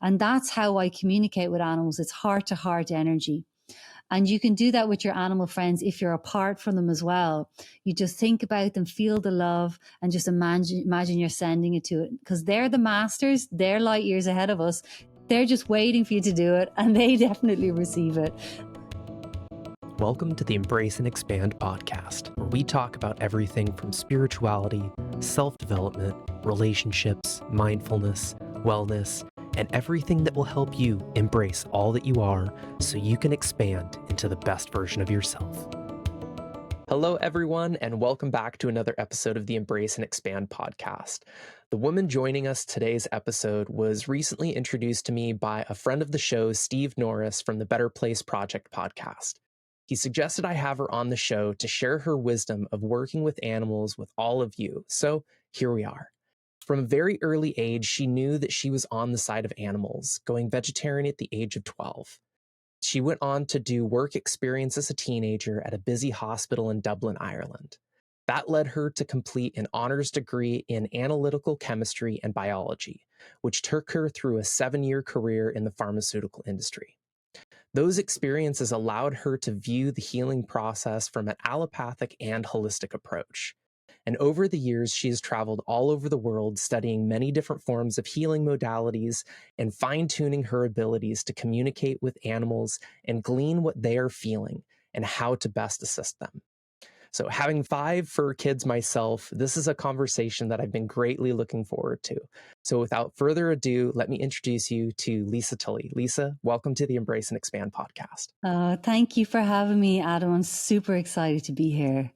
And that's how I communicate with animals. It's heart to heart energy. And you can do that with your animal friends if you're apart from them as well. You just think about them, feel the love, and just imagine you're sending it to it. Because they're the masters, they're light years ahead of us. They're just waiting for you to do it, and they definitely receive it. Welcome to the Embrace and Expand podcast, where we talk about everything from spirituality, self-development, relationships, mindfulness, wellness, and everything that will help you embrace all that you are so you can expand into the best version of yourself. Hello, everyone, and welcome back to another episode of the Embrace and Expand podcast. The woman joining us today's episode was recently introduced to me by a friend of the show, Steve Norris from the Better Place Project podcast. He suggested I have her on the show to share her wisdom of working with animals with all of you. So here we are. From a very early age, she knew that she was on the side of animals, going vegetarian at the age of 12. She went on to do work experience as a teenager at a busy hospital in Dublin, Ireland. That led her to complete an honors degree in analytical chemistry and biology, which took her through a 7-year career in the pharmaceutical industry. Those experiences allowed her to view the healing process from an allopathic and holistic approach. And over the years, she has traveled all over the world studying many different forms of healing modalities and fine-tuning her abilities to communicate with animals and glean what they are feeling and how to best assist them. So having 5 fur kids myself, this is a conversation that I've been greatly looking forward to. So without further ado, let me introduce you to Lisa Tully. Lisa, welcome to the Embrace and Expand podcast. Thank you for having me, Adam. I'm super excited to be here.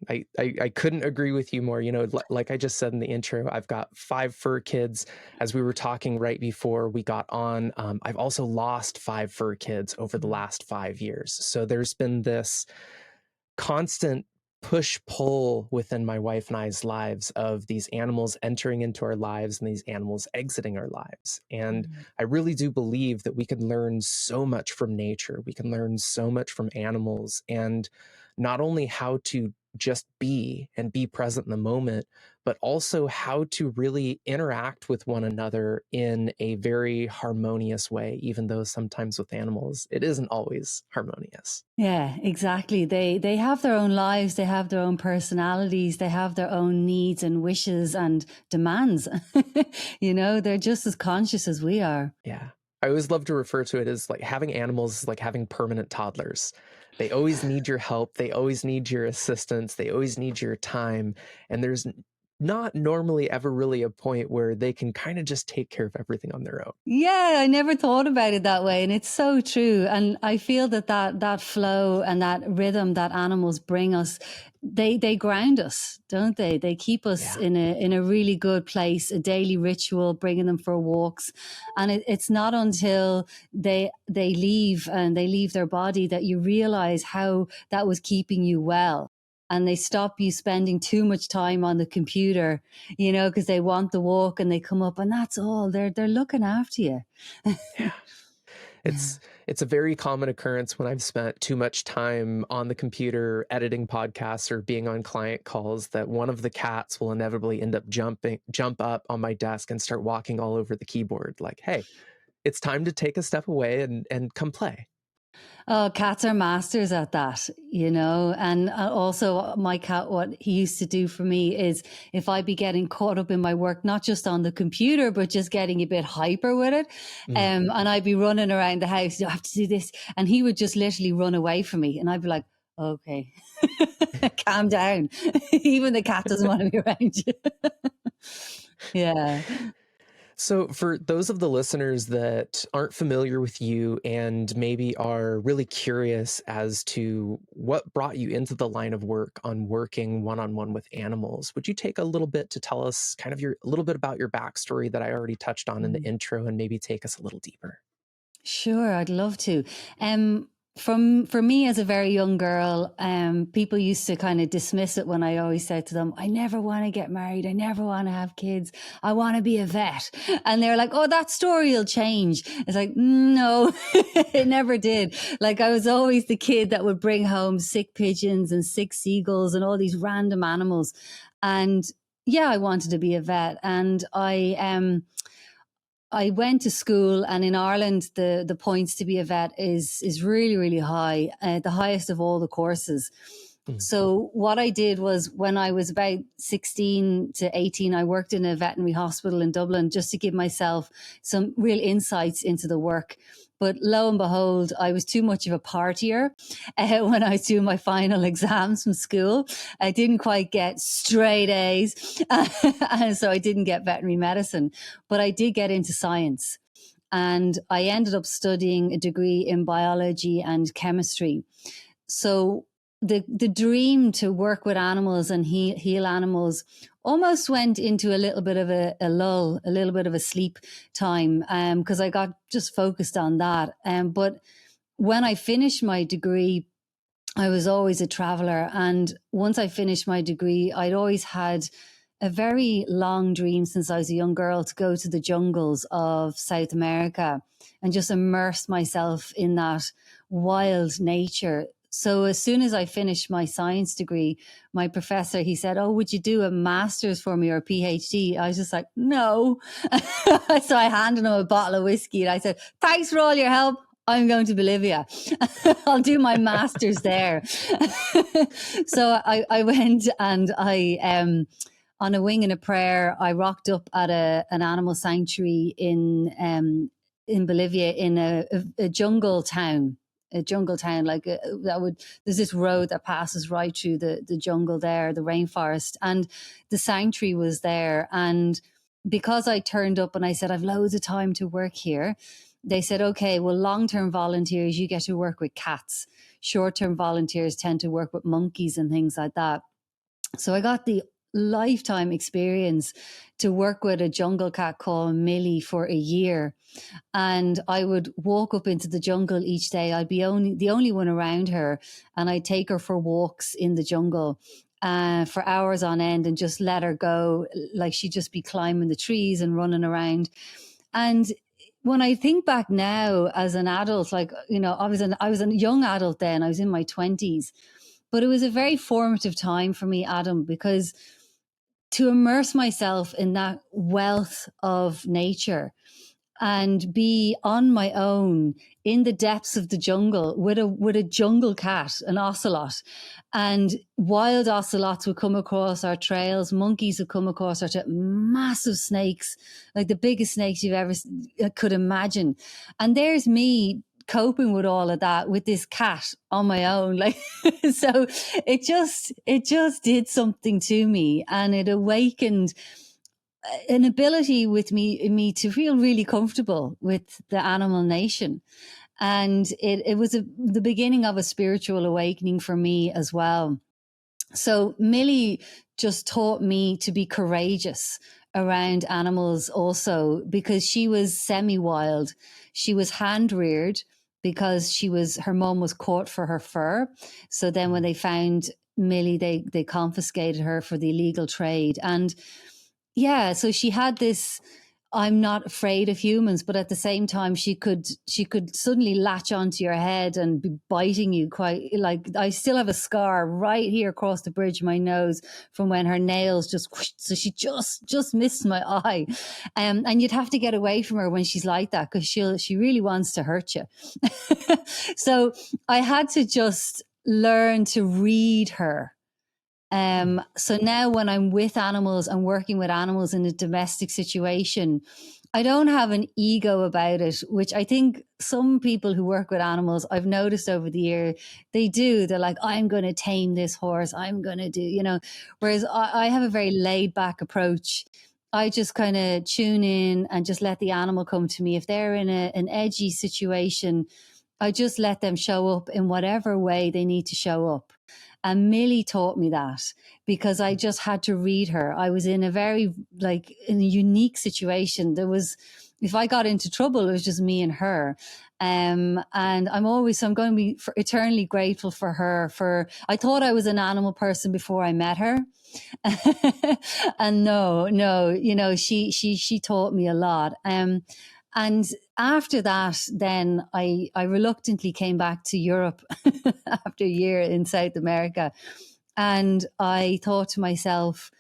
I couldn't agree with you more. You know, like I just said in the intro, I've got 5 fur kids. As we were talking right before we got on, I've also lost 5 fur kids over the last 5 years. So there's been this constant push-pull within my wife and I's lives of these animals entering into our lives and these animals exiting our lives. And I really do believe that we can learn so much from nature. We can learn so much from animals, and not only how to just be and be present in the moment, but also how to really interact with one another in a very harmonious way, even though sometimes with animals, it isn't always harmonious. Yeah, exactly. They have their own lives, they have their own personalities, they have their own needs and wishes and demands. You know, they're just as conscious as we are. Yeah. I always love to refer to it as like having animals is like having permanent toddlers. They always need your help. They always need your assistance. They always need your time. And there's not normally ever really a point where they can kind of just take care of everything on their own. Yeah, I never thought about it that way. And it's so true. And I feel that flow and that rhythm that animals bring us, they ground us, don't they? They keep us in a really good place, a daily ritual, bringing them for walks. And it's not until they leave and they leave their body that you realize how that was keeping you well. And they stop you spending too much time on the computer, you know, because they want the walk and they come up and that's all. They're looking after you. Yeah. It's a very common occurrence when I've spent too much time on the computer editing podcasts or being on client calls that one of the cats will inevitably end up jump up on my desk and start walking all over the keyboard like, hey, it's time to take a step away and come play. Oh, cats are masters at that, you know. And also my cat, what he used to do for me is if I be getting caught up in my work, not just on the computer, but just getting a bit hyper with it. And I'd be running around the house, I have to do this. And he would just literally run away from me. And I'd be like, okay, calm down. Even the cat doesn't want to be around you. Yeah. So for those of the listeners that aren't familiar with you and maybe are really curious as to what brought you into the line of work on working one-on-one with animals, would you take a little bit to tell us kind of a little bit about your backstory that I already touched on in the intro and maybe take us a little deeper? Sure, I'd love to. For me as a very young girl, people used to kind of dismiss it when I always said to them, I never want to get married. I never want to have kids. I want to be a vet. And they're like, oh, that story will change. It's like, no, it never did. Like I was always the kid that would bring home sick pigeons and sick seagulls and all these random animals. And yeah, I wanted to be a vet. And I went to school, and in Ireland, the points to be a vet is really, really high, the highest of all the courses. So what I did was, when I was about 16 to 18, I worked in a veterinary hospital in Dublin just to give myself some real insights into the work. But lo and behold, I was too much of a partier when I was doing my final exams from school. I didn't quite get straight A's, and so I didn't get veterinary medicine. But I did get into science, and I ended up studying a degree in biology and chemistry. So the dream to work with animals and heal animals almost went into a little bit of a lull, a little bit of a sleep time, because I got just focused on that. But when I finished my degree, I was always a traveler. And once I finished my degree, I'd always had a very long dream since I was a young girl to go to the jungles of South America and just immerse myself in that wild nature. So as soon as I finished my science degree, my professor, he said, "Oh, would you do a master's for me or a PhD?" I was just like, "No." So I handed him a bottle of whiskey and I said, "Thanks for all your help. I'm going to Bolivia. I'll do my master's there." So I went, and on a wing and a prayer, I rocked up at an animal sanctuary in Bolivia, in a jungle town. A jungle town, there's this road that passes right through the jungle there, the rainforest, and the sanctuary was there. And because I turned up and I said, "I've loads of time to work here," they said, "Okay, well, long-term volunteers, you get to work with cats. Short-term volunteers tend to work with monkeys and things like that." So I got the lifetime experience to work with a jungle cat called Millie for a year. And I would walk up into the jungle each day. I'd be the only one around her, and I'd take her for walks in the jungle for hours on end and just let her go. Like, she'd just be climbing the trees and running around. And when I think back now as an adult, I was a young adult then, I was in my 20s, but it was a very formative time for me, Adam, because to immerse myself in that wealth of nature and be on my own in the depths of the jungle with a jungle cat, an ocelot, and wild ocelots would come across our trails, monkeys would come across our trails, massive snakes, like the biggest snakes you've ever could imagine. And there's me coping with all of that with this cat on my own. So it just did something to me, and it awakened an ability with me to feel really comfortable with the animal nation. And it was the beginning of a spiritual awakening for me as well. So Millie just taught me to be courageous around animals also, because she was semi-wild. She was hand-reared because her mom was caught for her fur. So then when they found Millie, they confiscated her for the illegal trade. And yeah, so she had this, "I'm not afraid of humans," but at the same time, she could suddenly latch onto your head and be biting you quite. Like, I still have a scar right here across the bridge of my nose from when her nails just whoosh, so she just missed my eye. And you'd have to get away from her when she's like that, because she really wants to hurt you. So I had to just learn to read her. So now when I'm with animals and working with animals in a domestic situation, I don't have an ego about it, which I think some people who work with animals, I've noticed over the year, they do. They're like, "I'm going to tame this horse. I'm going to do," whereas I have a very laid back approach. I just kind of tune in and just let the animal come to me. If they're in an edgy situation, I just let them show up in whatever way they need to show up. And Millie taught me that, because I just had to read her. I was in in a unique situation. If I got into trouble, it was just me and her. And I'm going to be eternally grateful for her. I thought I was an animal person before I met her. And no, she taught me a lot. And after that, then I reluctantly came back to Europe after a year in South America. And I thought to myself,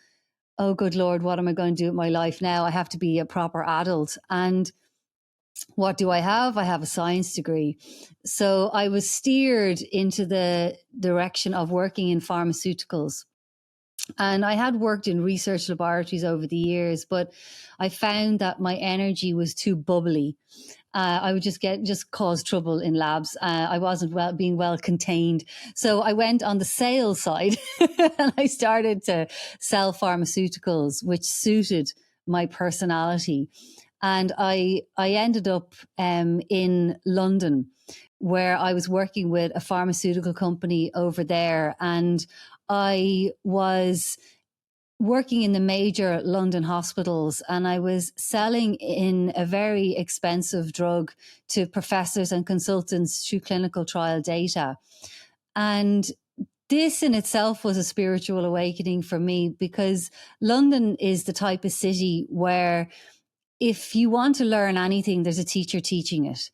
oh, good Lord, what am I going to do with my life now? I have to be a proper adult. And what do I have? I have a science degree. So I was steered into the direction of working in pharmaceuticals. And I had worked in research laboratories over the years, but I found that my energy was too bubbly. I would just cause trouble in labs. I wasn't being well contained. So I went on the sales side and I started to sell pharmaceuticals, which suited my personality. And I ended up in London, where I was working with a pharmaceutical company over there. And I was working in the major London hospitals, and I was selling in a very expensive drug to professors and consultants through clinical trial data. And this in itself was a spiritual awakening for me, because London is the type of city where if you want to learn anything, there's a teacher teaching it.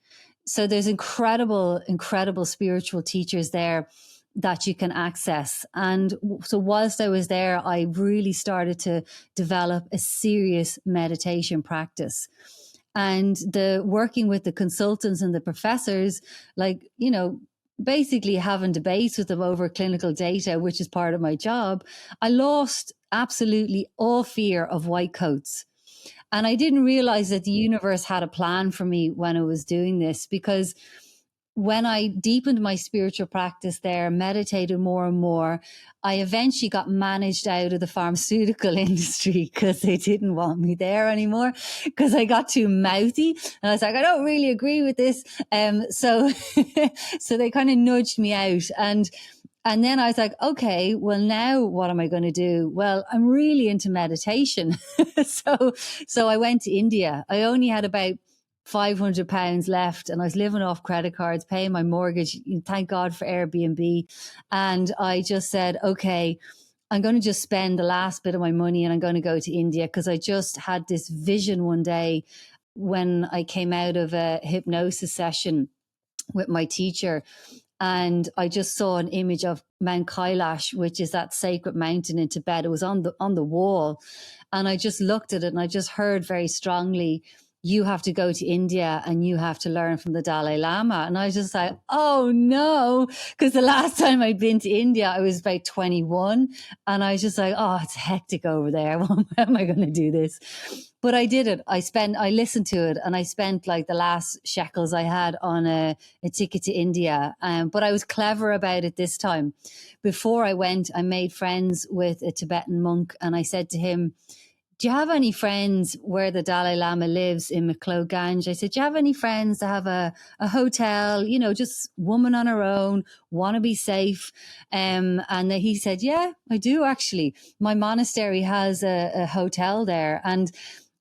So there's incredible spiritual teachers there that you can access. And so whilst I was there, I really started to develop a serious meditation practice. And the working with the consultants and the professors, like, you know, basically having debates with them over clinical data, which is part of my job, I lost absolutely all fear of white coats. And I didn't realize that the universe had a plan for me when I was doing this, because when I deepened my spiritual practice there, meditated more and more, I eventually got managed out of the pharmaceutical industry because they didn't want me there anymore, because I got too mouthy. And I was like, I don't really agree with this. So they kind of nudged me out. And then I was like, okay, well, now what am I going to do? Well, I'm really into meditation. So I went to India. I only had about £500 left, and I was living off credit cards, paying my mortgage. Thank God for Airbnb. And I just said, okay, I'm going to just spend the last bit of my money and I'm going to go to India, because I just had this vision one day when I came out of a hypnosis session with my teacher. And I just saw an image of Mount Kailash, which is that sacred mountain in Tibet. It was on the wall. And I just looked at it and I just heard very strongly, you have to go to India and you have to learn from the Dalai Lama. And I was just like, oh no, because the last time I'd been to India, I was about 21. And I was just like, oh, it's hectic over there. How am I going to do this? But I did it. I listened to it, and I spent like the last shekels I had on a ticket to India. But I was clever about it this time. Before I went, I made friends with a Tibetan monk, and I said to him, do you have any friends where the Dalai Lama lives in McCloganj? I said, do you have any friends that have a hotel, you know, just woman on her own, want to be safe? And he said, yeah, I do actually. My monastery has a hotel there. And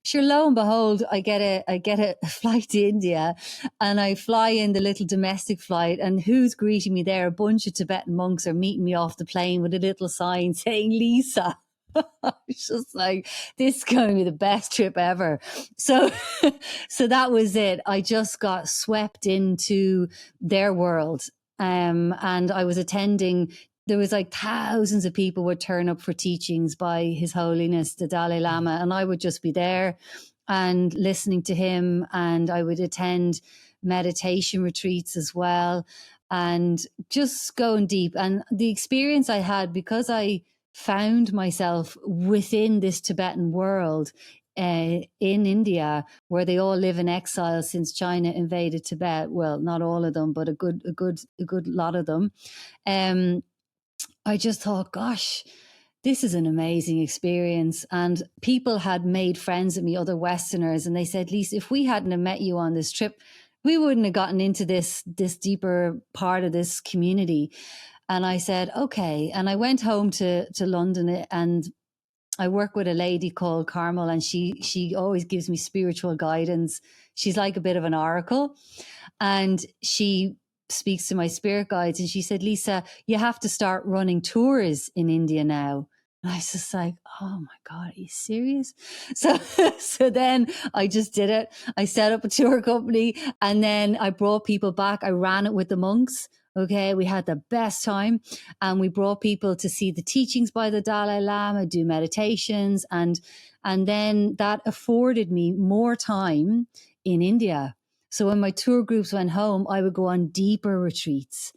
sure, lo and behold, I get a flight to India, and I fly in the little domestic flight, and who's greeting me there? A bunch of Tibetan monks are meeting me off the plane with a little sign saying, Lisa. It's just like, this is going to be the best trip ever. So that was it. I just got swept into their world. And I was attending, there was like thousands of people would turn up for teachings by His Holiness, the Dalai Lama. And I would just be there and listening to him. And I would attend meditation retreats as well, and just going deep. And the experience I had, because I found myself within this Tibetan world in India, where they all live in exile since China invaded Tibet. Well, not all of them, but a good lot of them. I just thought, gosh, this is an amazing experience. And people had made friends with me, other Westerners, and they said, Lisa, if we hadn't have met you on this trip, we wouldn't have gotten into this deeper part of this community. And I said, okay. And I went home to London, and I work with a lady called Carmel, and she always gives me spiritual guidance. She's like a bit of an oracle, and she speaks to my spirit guides. And she said, Lisa, you have to start running tours in India now. And I was just like, oh my God, are you serious? So then I just did it. I set up a tour company, and then I brought people back. I ran it with the monks. Okay, we had the best time, and we brought people to see the teachings by the Dalai Lama, do meditations, and then that afforded me more time in India. So when my tour groups went home, I would go on deeper retreats,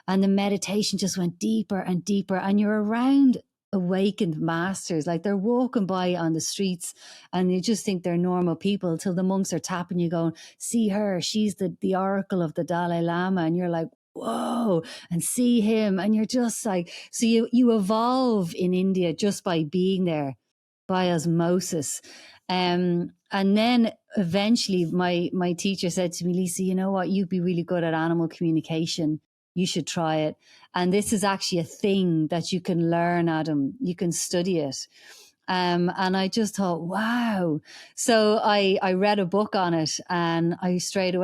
and the meditation just went deeper and deeper, and you're around awakened masters, like they're walking by on the streets and you just think they're normal people till the monks are tapping you going, see her, she's the oracle of the Dalai Lama, and you're like, whoa, and see him, and you're just like, so you evolve in India just by being there, by osmosis. And then eventually my teacher said to me, Lisa, you know what, you'd be really good at animal communication, you should try it. And this is actually a thing that you can learn, Adam. You can study it. And I just thought, wow. So I read a book on it, and I tried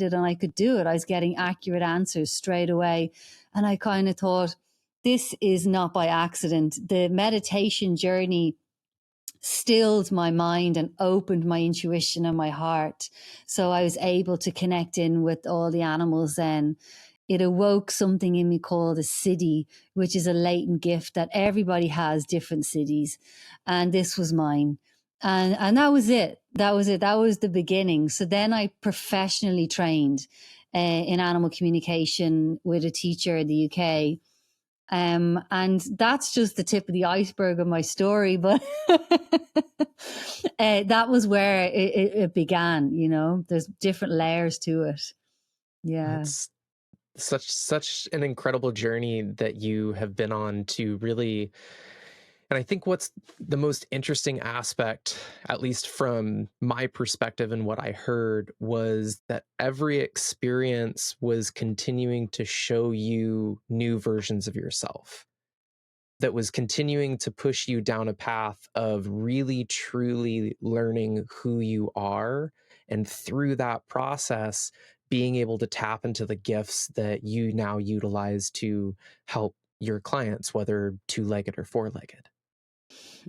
it and I could do it. I was getting accurate answers straight away. And I kind of thought, this is not by accident. The meditation journey stilled my mind and opened my intuition and my heart. So I was able to connect in with all the animals then. It awoke something in me called a siddhi, which is a latent gift that everybody has, different siddhis. And this was mine. And that was it. That was it. That was the beginning. So then I professionally trained in animal communication with a teacher in the UK. And that's just the tip of the iceberg of my story. But that was where it began, you know, there's different layers to it. Yeah. It's such an incredible journey that you have been on to really, and I think what's the most interesting aspect, at least from my perspective and what I heard, was that every experience was continuing to show you new versions of yourself, that was continuing to push you down a path of really truly learning who you are, and through that process being able to tap into the gifts that you now utilize to help your clients, whether two-legged or four-legged.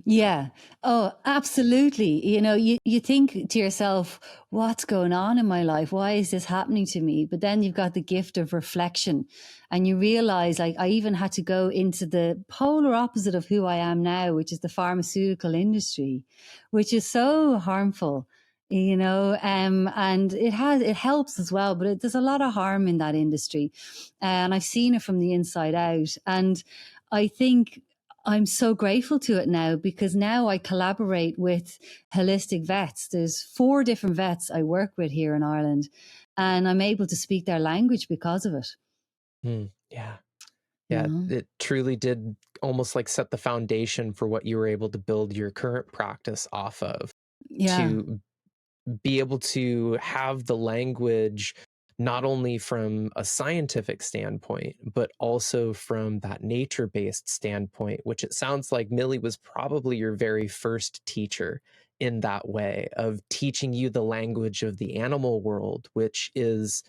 Yeah. Oh, absolutely. You know, you think to yourself, what's going on in my life? Why is this happening to me? But then you've got the gift of reflection, and you realize, like, I even had to go into the polar opposite of who I am now, which is the pharmaceutical industry, which is so harmful, you know, and it helps as well, but there's a lot of harm in that industry. And I've seen it from the inside out. And I think I'm so grateful to it now, because now I collaborate with holistic vets. There's 4 different vets I work with here in Ireland, and I'm able to speak their language because of it. Yeah. You know? It truly did almost like set the foundation for what you were able to build your current practice off of, to be able to have the language not only from a scientific standpoint, but also from that nature-based standpoint, which it sounds like Millie was probably your very first teacher in that way, of teaching you the language of the animal world, which is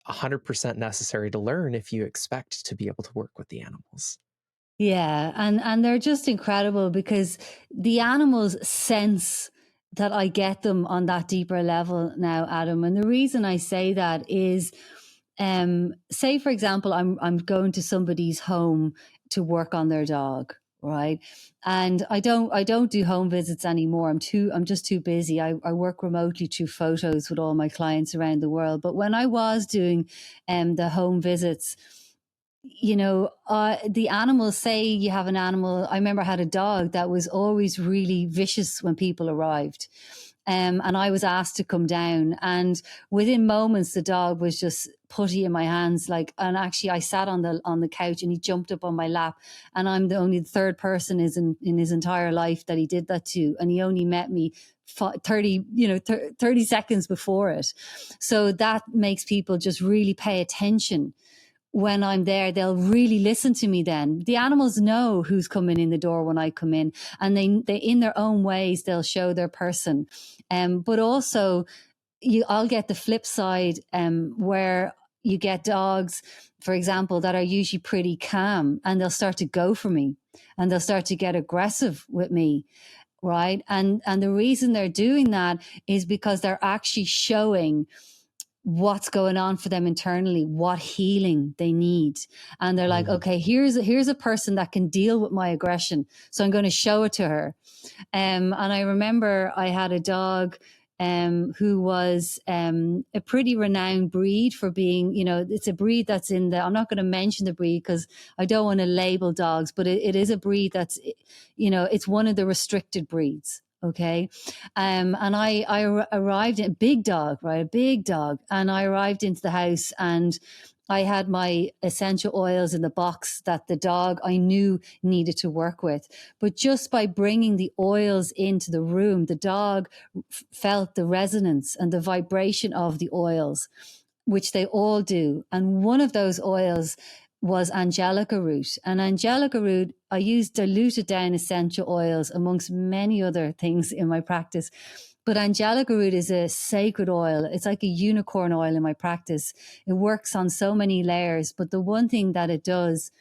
100% necessary to learn if you expect to be able to work with the animals. Yeah. And they're just incredible, because the animals sense that I get them on that deeper level now, Adam. And the reason I say that is, say, for example, I'm going to somebody's home to work on their dog, right? And I don't do home visits anymore. I'm just too busy. I work remotely through photos with all my clients around the world. But when I was doing the home visits, you know, the animals, say you have an animal. I remember I had a dog that was always really vicious when people arrived. And I was asked to come down, and within moments, the dog was just putty in my hands. Like, and actually I sat on the couch and he jumped up on my lap, and I'm the only third person in his entire life that he did that to. And he only met me 30 seconds before it. So that makes people just really pay attention. When I'm there, they'll really listen to me then. The animals know who's coming in the door when I come in, and they in their own ways, they'll show their person. But also, I'll get the flip side, where you get dogs, for example, that are usually pretty calm, and they'll start to go for me, and they'll start to get aggressive with me. Right. And the reason they're doing that is because they're actually showing what's going on for them internally, what healing they need. And they're like, okay, here's a person that can deal with my aggression. So I'm going to show it to her. And I remember I had a dog who was a pretty renowned breed for being, it's a breed that's I'm not going to mention the breed because I don't want to label dogs, but it is a breed that's, it's one of the restricted breeds. Okay. And I arrived in a big dog, right? A big dog. And I arrived into the house and I had my essential oils in the box that the dog I knew needed to work with. But just by bringing the oils into the room, the dog felt the resonance and the vibration of the oils, which they all do. And one of those oils was angelica root. And angelica root, I use diluted down essential oils amongst many other things in my practice. But angelica root is a sacred oil. It's like a unicorn oil in my practice. It works on so many layers. But the one thing that it does,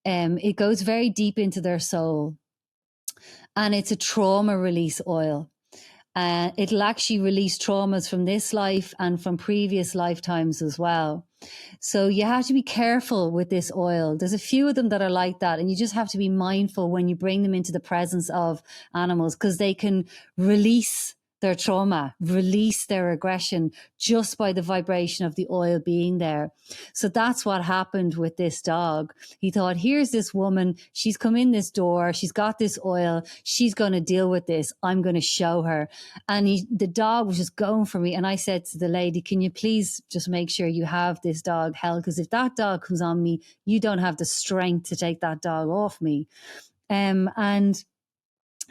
it goes very deep into their soul. And it's a trauma release oil. It'll actually release traumas from this life and from previous lifetimes as well. So you have to be careful with this oil. There's a few of them that are like that, and you just have to be mindful when you bring them into the presence of animals, because they can release their trauma, release their aggression just by the vibration of the oil being there. So that's what happened with this dog. He thought, here's this woman, she's come in this door, she's got this oil, she's going to deal with this, I'm going to show her. And the dog was just going for me. And I said to the lady, can you please just make sure you have this dog held? Because if that dog comes on me, you don't have the strength to take that dog off me. And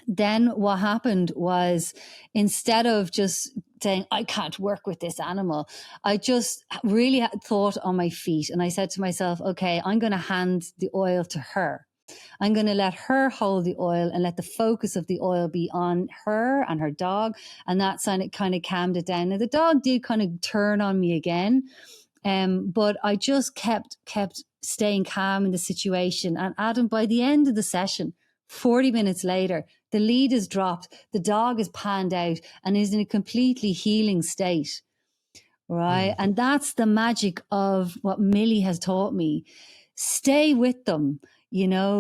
then what happened was, instead of just saying, I can't work with this animal, I just really thought on my feet. And I said to myself, okay, I'm going to hand the oil to her. I'm going to let her hold the oil and let the focus of the oil be on her and her dog. And that kind of calmed it down. Now, the dog did kind of turn on me again. But I just kept staying calm in the situation. And Adam, by the end of the session, 40 minutes later, the lead is dropped, the dog is panned out and is in a completely healing state, right? And that's the magic of what Millie has taught me. Stay with them,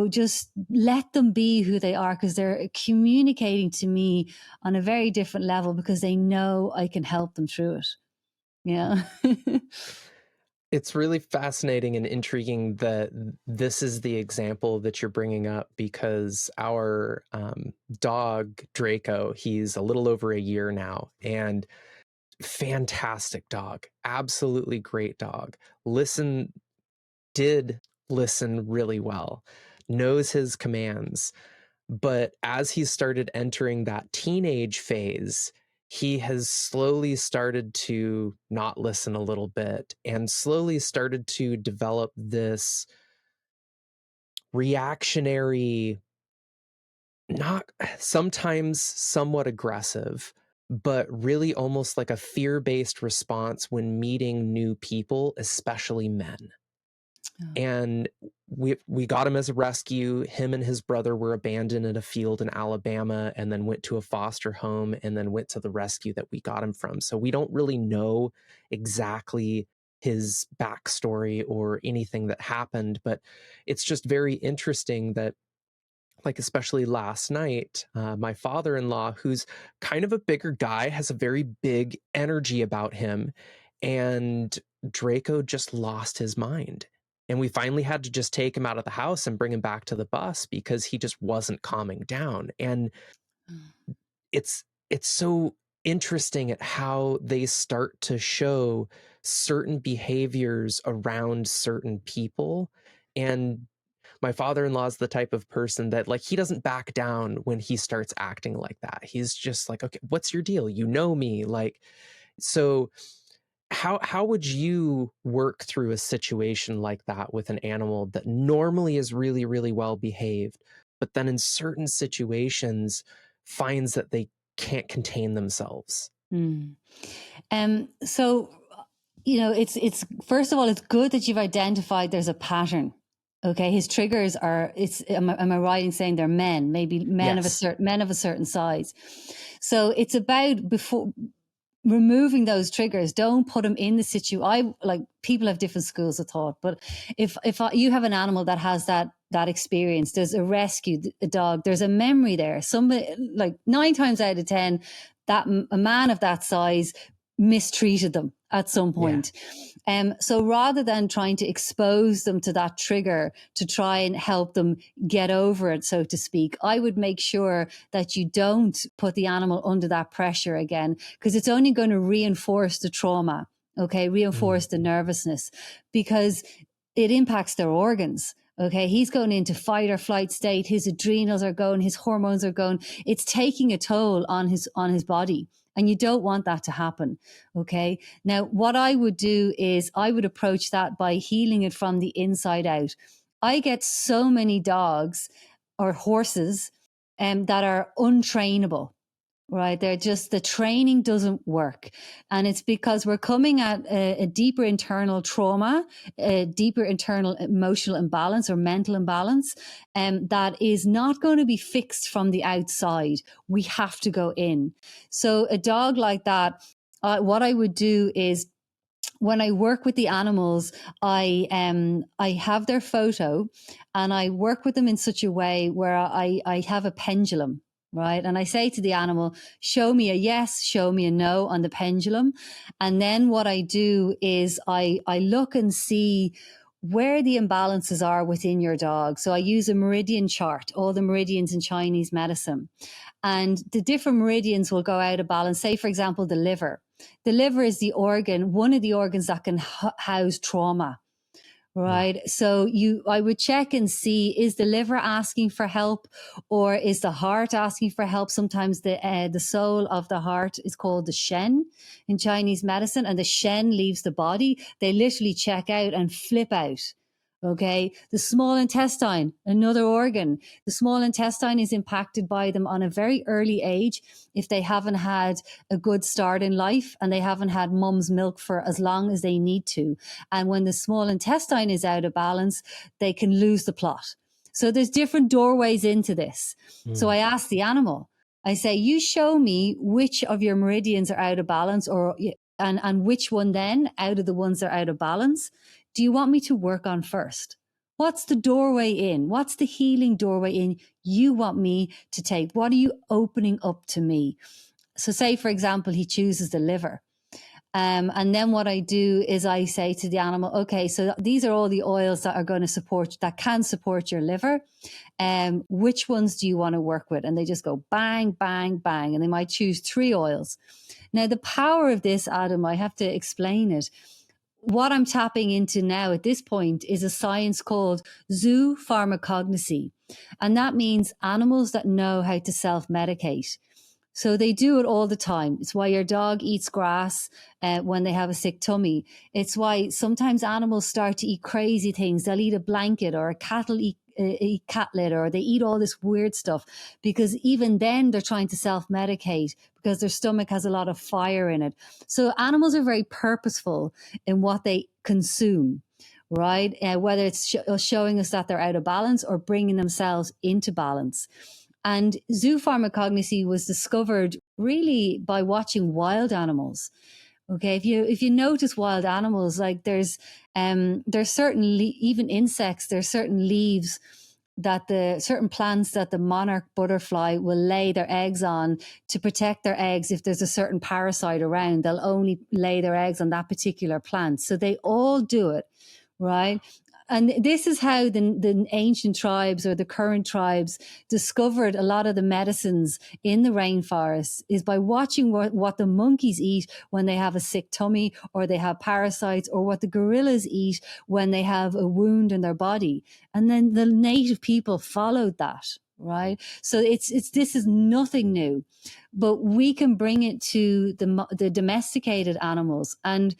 just let them be who they are, because they're communicating to me on a very different level because they know I can help them through it. Yeah. It's really fascinating and intriguing that this is the example that you're bringing up, because our dog, Draco, he's a little over a year now, and fantastic dog, absolutely great dog. Did listen really well, knows his commands. But as he started entering that teenage phase, he has slowly started to not listen a little bit and slowly started to develop this reactionary, not sometimes somewhat aggressive, but really almost like a fear-based response when meeting new people, especially men. Oh. And we got him as a rescue. Him and his brother were abandoned in a field in Alabama and then went to a foster home and then went to the rescue that we got him from. So we don't really know exactly his backstory or anything that happened, but it's just very interesting that, like, especially last night, my father-in-law, who's kind of a bigger guy, has a very big energy about him, and Draco just lost his mind. And we finally had to just take him out of the house and bring him back to the bus because he just wasn't calming down. And it's so interesting at how they start to show certain behaviors around certain people. And my father-in-law is the type of person that, like, he doesn't back down when he starts acting like that. He's just like, okay, what's your deal? You know me. Like, so how would you work through a situation like that with an animal that normally is really, really well behaved, but then in certain situations finds that they can't contain themselves? So, it's first of all, it's good that you've identified there's a pattern. Okay, his triggers are. Am I right in saying they're men? Maybe men, yes, of a certain size. So it's about removing those triggers. Don't put them in the situation. Like, people have different schools of thought, but if you have an animal that has that experience, there's a rescue, a dog, there's a memory there. Somebody, like 9 times out of 10, that a man of that size mistreated them at some point. So rather than trying to expose them to that trigger to try and help them get over it, so to speak, I would make sure that you don't put the animal under that pressure again, because it's only going to reinforce the trauma, reinforce the nervousness, because it impacts their organs. Okay, he's going into fight or flight state. His adrenals are going, his hormones are going. It's taking a toll on his body. And you don't want that to happen. Okay. Now, what I would do is I would approach that by healing it from the inside out. I get so many dogs or horses that are untrainable. Right. They're just, the training doesn't work. And it's because we're coming at a deeper internal trauma, a deeper internal emotional imbalance or mental imbalance, that is not going to be fixed from the outside. We have to go in. So a dog like that, what I would do is, when I work with the animals, I have their photo and I work with them in such a way where I have a pendulum. Right. And I say to the animal, show me a yes, show me a no on the pendulum. And then what I do is I look and see where the imbalances are within your dog. So I use a meridian chart, all the meridians in Chinese medicine. And the different meridians will go out of balance. Say, for example, the liver. The liver is the organ, one of the organs that can house trauma. Right. So I would check and see, is the liver asking for help, or is the heart asking for help? Sometimes the soul of the heart is called the shen in Chinese medicine, and the shen leaves the body. They literally check out and flip out. Okay. The small intestine, another organ. The small intestine is impacted by them on a very early age if they haven't had a good start in life and they haven't had mum's milk for as long as they need to. And when the small intestine is out of balance, they can lose the plot. So there's different doorways into this. So I ask the animal, I say, you show me which of your meridians are out of balance, and which one then out of the ones that are out of balance do you want me to work on first? What's the doorway in? What's the healing doorway in you want me to take? What are you opening up to me? So say, for example, he chooses the liver. And then what I do is I say to the animal, okay, so these are all the oils that are going to that can support your liver. Which ones do you want to work with? And they just go bang, bang, bang. And they might choose 3 oils. Now, the power of this, Adam, I have to explain it. What I'm tapping into now at this point is a science called zoopharmacognosy. And that means animals that know how to self-medicate. So they do it all the time. It's why your dog eats grass when they have a sick tummy. It's why sometimes animals start to eat crazy things. They'll eat a blanket, or a cat will eat cat litter, or they eat all this weird stuff, because even then they're trying to self-medicate because their stomach has a lot of fire in it. So animals are very purposeful in what they consume, right? Whether it's showing us that they're out of balance or bringing themselves into balance. And zoopharmacognosy was discovered really by watching wild animals. Okay, if you notice wild animals, like there's certain even insects, there's certain leaves that certain plants that the monarch butterfly will lay their eggs on to protect their eggs. If there's a certain parasite around, they'll only lay their eggs on that particular plant. So they all do it, right? And this is how the ancient tribes, or the current tribes, discovered a lot of the medicines in the rainforest, is by watching what the monkeys eat when they have a sick tummy or they have parasites, or what the gorillas eat when they have a wound in their body. And then the native people followed that, right? So this is nothing new, but we can bring it to the domesticated animals. And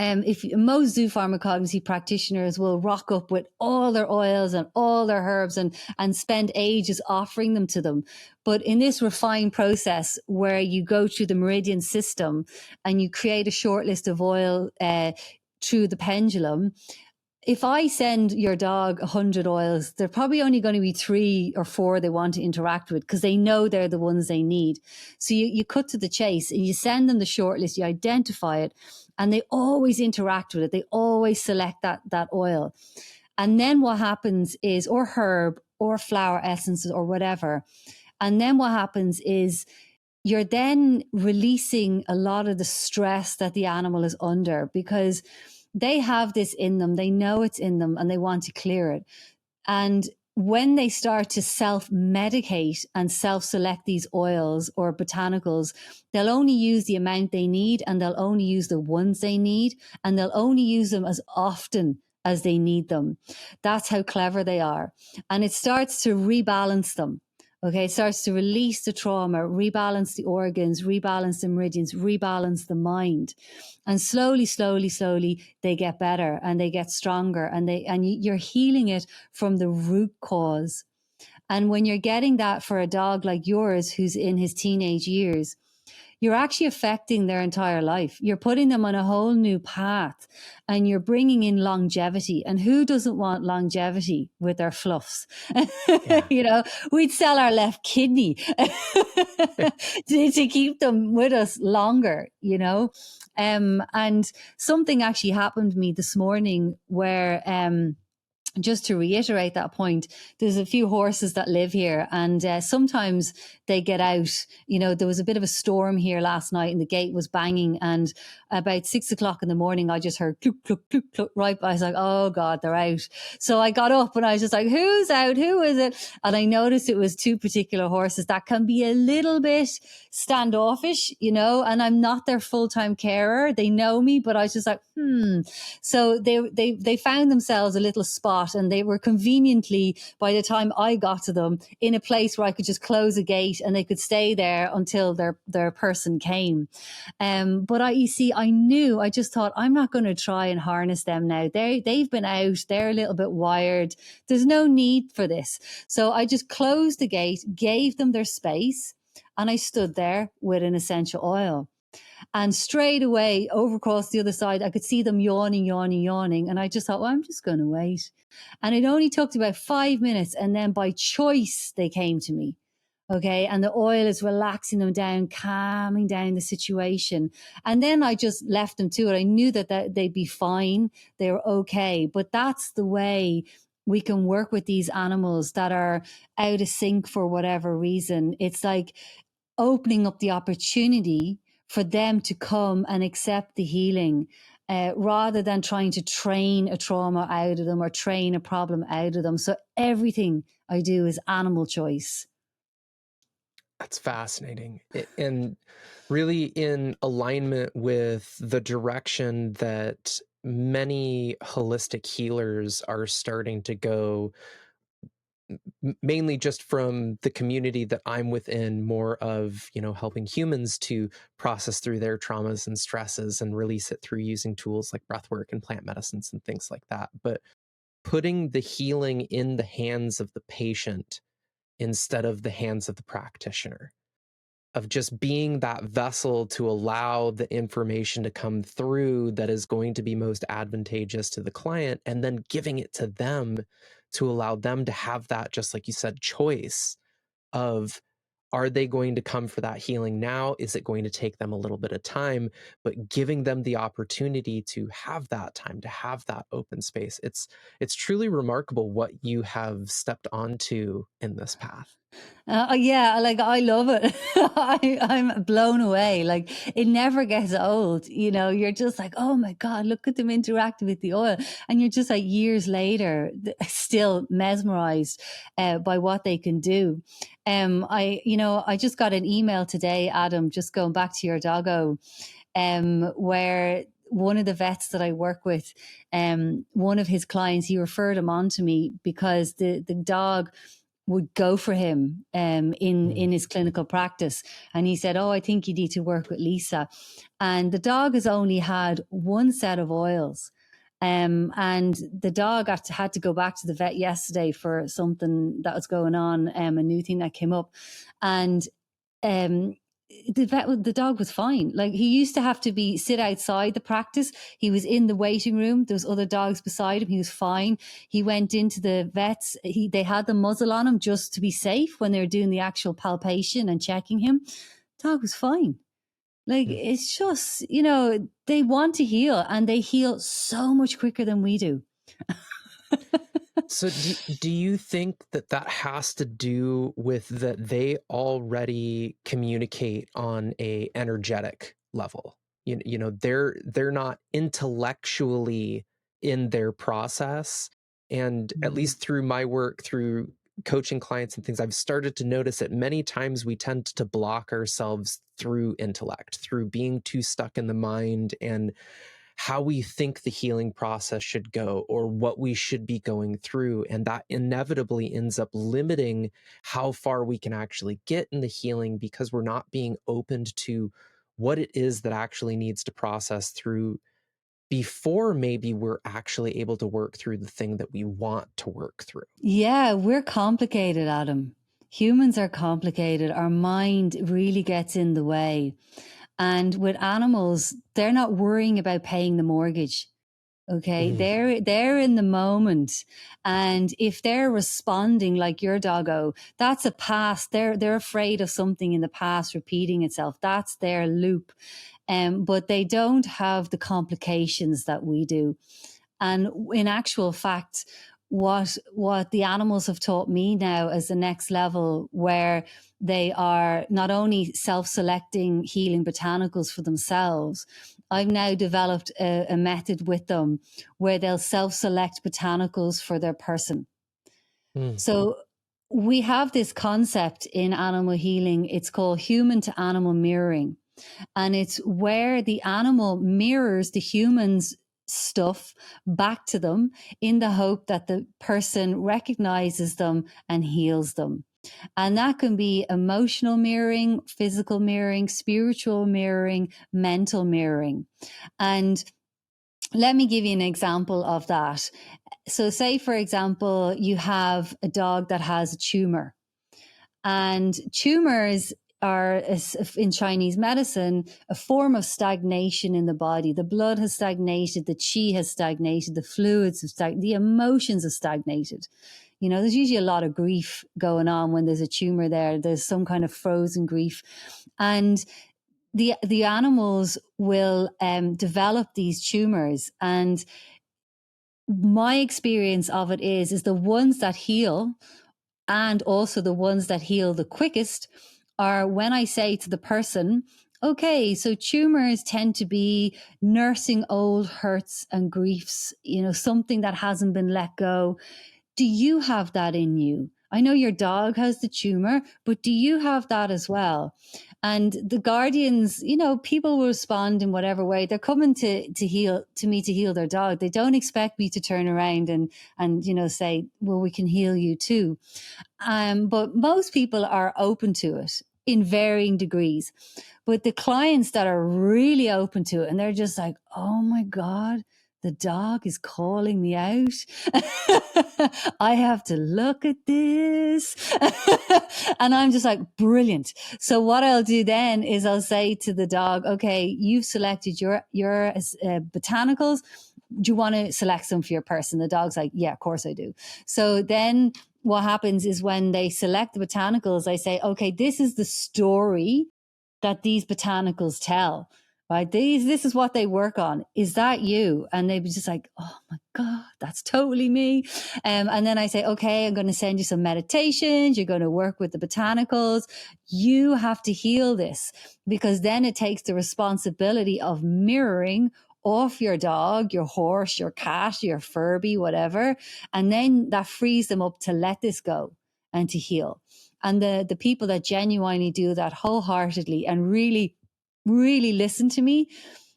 if most zoopharmacognosy practitioners will rock up with all their oils and all their herbs and spend ages offering them to them. But in this refined process where you go through the meridian system and you create a short list of oil through the pendulum, if I send your dog 100 oils, they're probably only going to be 3 or 4 they want to interact with because they know they're the ones they need. So you cut to the chase and you send them the short list, you identify it, and they always interact with it. They always select that oil. And then what happens is, or herb or flower essences or whatever. And then what happens is you're then releasing a lot of the stress that the animal is under because they have this in them. They know it's in them and they want to clear it. And when they start to self-medicate and self-select these oils or botanicals, they'll only use the amount they need and they'll only use the ones they need and they'll only use them as often as they need them. That's how clever they are. And it starts to rebalance them. Okay, it starts to release the trauma, rebalance the organs, rebalance the meridians, rebalance the mind. And slowly, slowly, slowly, they get better and they get stronger and you're healing it from the root cause. And when you're getting that for a dog like yours, who's in his teenage years, you're actually affecting their entire life. You're putting them on a whole new path and you're bringing in longevity. And who doesn't want longevity with their fluffs? Yeah. You know, we'd sell our left kidney to keep them with us longer, you know. And something actually happened to me this morning where, just to reiterate that point, there's a few horses that live here and sometimes they get out. You know, there was a bit of a storm here last night and the gate was banging and about 6 o'clock in the morning, I just heard clunk, clunk, clunk, clunk, right. I was like, oh God, they're out. So I got up and I was just like, who's out? Who is it? And I noticed it was 2 particular horses that can be a little bit standoffish, you know, and I'm not their full-time carer. They know me, but I was just like, So they found themselves a little spot and they were conveniently, by the time I got to them, in a place where I could just close a gate and they could stay there until their person came. But I just thought, I'm not going to try and harness them now. They've been out, they're a little bit wired. There's no need for this. So I just closed the gate, gave them their space, and I stood there with an essential oil. And straight away, over across the other side, I could see them yawning. And I just thought, well, I'm just going to wait. And it only took about 5 minutes. And then by choice, they came to me. Okay. And the oil is relaxing them down, calming down the situation. And then I just left them to it. I knew that they'd be fine. They were okay. But that's the way we can work with these animals that are out of sync for whatever reason. It's like opening up the opportunity for them to come and accept the healing rather than trying to train a trauma out of them or train a problem out of them. So everything I do is animal choice. That's fascinating. And really in alignment with the direction that many holistic healers are starting to go, mainly just from the community that I'm within, more of, you know, helping humans to process through their traumas and stresses and release it through using tools like breathwork and plant medicines and things like that. But putting the healing in the hands of the patient instead of the hands of the practitioner, of just being that vessel to allow the information to come through that is going to be most advantageous to the client, and then giving it to them to allow them to have that, just like you said, choice of, are they going to come for that healing now? Is it going to take them a little bit of time? But giving them the opportunity to have that time, to have that open space. It's truly remarkable what you have stepped onto in this path. Yeah, like I love it. I'm blown away. Like it never gets old. You know, you're just like, oh my God, look at them interacting with the oil. And you're just like years later, still mesmerized by what they can do. I just got an email today, Adam, just going back to your doggo, where one of the vets that I work with, one of his clients, he referred him on to me because the dog would go for him in his clinical practice. And he said, oh, I think you need to work with Lisa. And the dog has only had one set of oils. And the dog had to go back to the vet yesterday for something that was going on, a new thing that came up. And the dog was fine. Like, he used to have to sit outside the practice. He was in the waiting room. There was other dogs beside him. He was fine. He went into the vets. They had the muzzle on him just to be safe when they were doing the actual palpation and checking him. Dog was fine. Like, it's just, they want to heal, and they heal so much quicker than we do. So do you think that has to do with that they already communicate on a energetic level? They're not intellectually in their process. And at least through my work, through coaching clients and things, I've started to notice that many times we tend to block ourselves through intellect, through being too stuck in the mind and how we think the healing process should go or what we should be going through. And that inevitably ends up limiting how far we can actually get in the healing, because we're not being opened to what it is that actually needs to process through before maybe we're actually able to work through the thing that we want to work through. Yeah, we're complicated, Adam. Humans are complicated. Our mind really gets in the way. And with animals, they're not worrying about paying the mortgage. Okay. They're in the moment. And if they're responding like your doggo, that's a past. They're afraid of something in the past repeating itself. That's their loop. But they don't have the complications that we do. And in actual fact, what the animals have taught me now as the next level, where they are not only self-selecting healing botanicals for themselves, I've now developed a method with them where they'll self-select botanicals for their person. So we have this concept in animal healing. It's called human to animal mirroring. And it's where the animal mirrors the human's stuff back to them in the hope that the person recognizes them and heals them. And that can be emotional mirroring, physical mirroring, spiritual mirroring, mental mirroring. And let me give you an example of that. So say, for example, you have a dog that has a tumor, and tumors are, in Chinese medicine, a form of stagnation in the body. The blood has stagnated, the qi has stagnated, the fluids have stagnated, the emotions have stagnated. There's usually a lot of grief going on when there's a tumor there. There's some kind of frozen grief. And the animals will develop these tumors. And my experience of it is the ones that heal, and also the ones that heal the quickest, are when I say to the person, okay, so tumors tend to be nursing old hurts and griefs, something that hasn't been let go. Do you have that in you? I know your dog has the tumor, but do you have that as well? And the guardians, people will respond in whatever way. They're coming to me to heal their dog. They don't expect me to turn around and say, well, we can heal you too. But most people are open to it in varying degrees. But the clients that are really open to it, and they're just like, oh my God, the dog is calling me out. I have to look at this. And I'm just like, brilliant. So what I'll do then is I'll say to the dog, okay, you've selected your botanicals. Do you want to select some for your person? The dog's like, yeah, of course I do. So then what happens is when they select the botanicals, I say, okay, this is the story that these botanicals tell. Right? This is what they work on. Is that you? And they'd be just like, oh my God, that's totally me. And then I say, okay, I'm going to send you some meditations. You're going to work with the botanicals. You have to heal this, because then it takes the responsibility of mirroring off your dog, your horse, your cat, your Furby, whatever. And then that frees them up to let this go and to heal. And the people that genuinely do that wholeheartedly and really listen to me,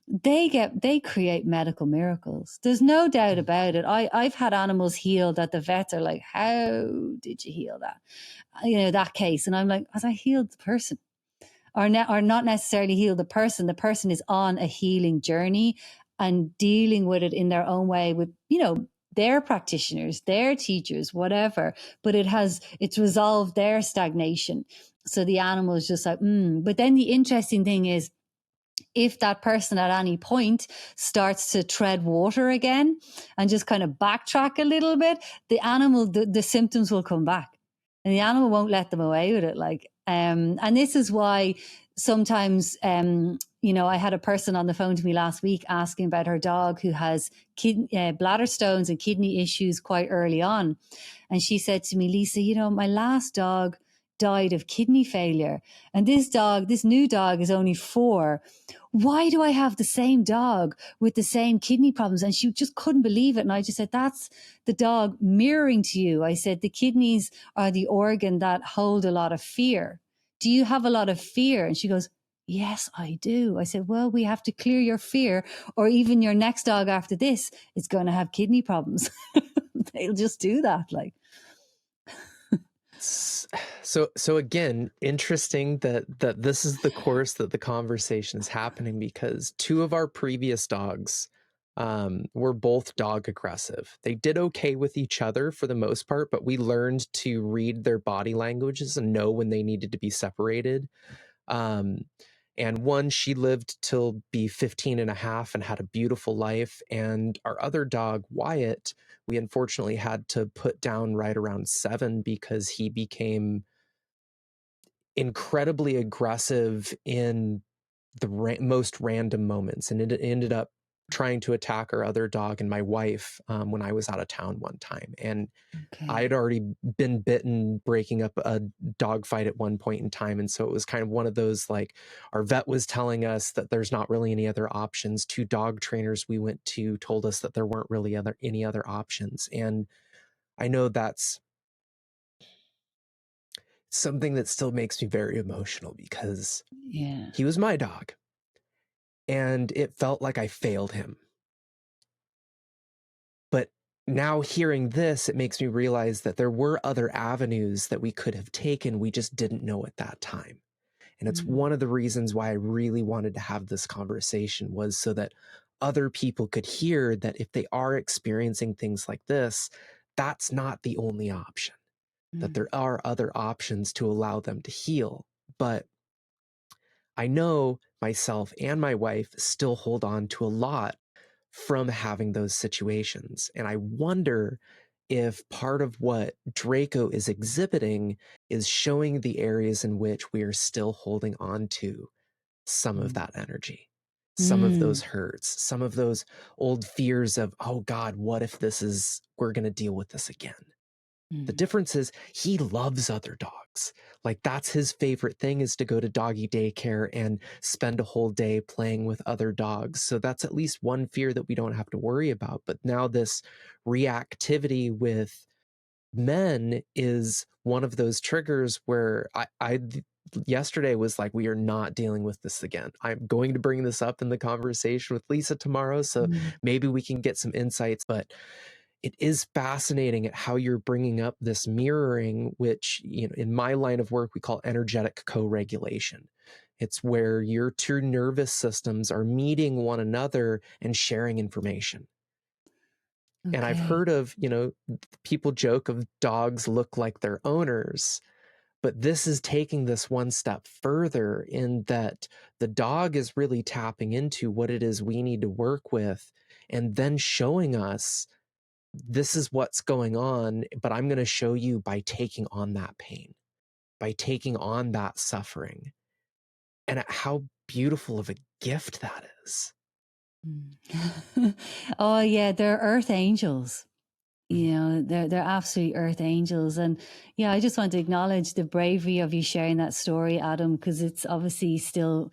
they create medical miracles. There's no doubt about it. I've had animals heal that the vets are like, how did you heal that? That case. And I'm like, as I healed the person. Or not necessarily heal the person. The person is on a healing journey and dealing with it in their own way with, their practitioners, their teachers, whatever, but it's resolved their stagnation. So the animal is just like, But then the interesting thing is, if that person at any point starts to tread water again and just kind of backtrack a little bit, the animal, the symptoms will come back, and the animal won't let them away with it. And this is why sometimes, I had a person on the phone to me last week asking about her dog who has bladder stones and kidney issues quite early on. And she said to me, Lisa, my last dog died of kidney failure. And this new dog is only 4. Why do I have the same dog with the same kidney problems? And she just couldn't believe it. And I just said, that's the dog mirroring to you. I said, the kidneys are the organ that hold a lot of fear. Do you have a lot of fear? And she goes, yes, I do. I said, well, we have to clear your fear, or even your next dog after this is going to have kidney problems. They'll just do that. So again, interesting that this is the course that the conversation is happening, because 2 of our previous dogs were both dog aggressive. They did okay with each other for the most part, but we learned to read their body languages and know when they needed to be separated. And one, she lived till be 15 and a half and had a beautiful life. And our other dog, Wyatt, we unfortunately had to put down right around 7 because he became incredibly aggressive in the most random moments. And it ended up trying to attack our other dog and my wife when I was out of town one time. And I had already been bitten breaking up a dog fight at one point in time. And so it was kind of one of those, like, our vet was telling us that there's not really any other options. 2 dog trainers we went to told us that there weren't really any other options. And I know that's something that still makes me very emotional, because he was my dog and it felt like I failed him. But now hearing this, it makes me realize that there were other avenues that we could have taken. We just didn't know at that time. And it's one of the reasons why I really wanted to have this conversation, was so that other people could hear that if they are experiencing things like this, that's not the only option, that there are other options to allow them to heal. But I know myself and my wife still hold on to a lot from having those situations. And I wonder if part of what Draco is exhibiting is showing the areas in which we are still holding on to some of that energy, some of those hurts, some of those old fears of, oh God, what if we're going to deal with this again? The difference is he loves other dogs. Like, that's his favorite thing, is to go to doggy daycare and spend a whole day playing with other dogs. So that's at least one fear that we don't have to worry about. But now this reactivity with men is one of those triggers where I yesterday was like, we are not dealing with this again. I'm going to bring this up in the conversation with Lisa tomorrow, so maybe we can get some insights. But it is fascinating at how you're bringing up this mirroring, which, in my line of work, we call energetic co-regulation. It's where your 2 nervous systems are meeting one another and sharing information. Okay. And I've heard of, people joke of dogs look like their owners, but this is taking this one step further, in that the dog is really tapping into what it is we need to work with, and then showing us, this is what's going on, but I'm going to show you by taking on that pain, by taking on that suffering. And how beautiful of a gift that is. Oh yeah, they're earth angels. They're absolutely earth angels. And yeah, I just want to acknowledge the bravery of you sharing that story, Adam, because it's obviously still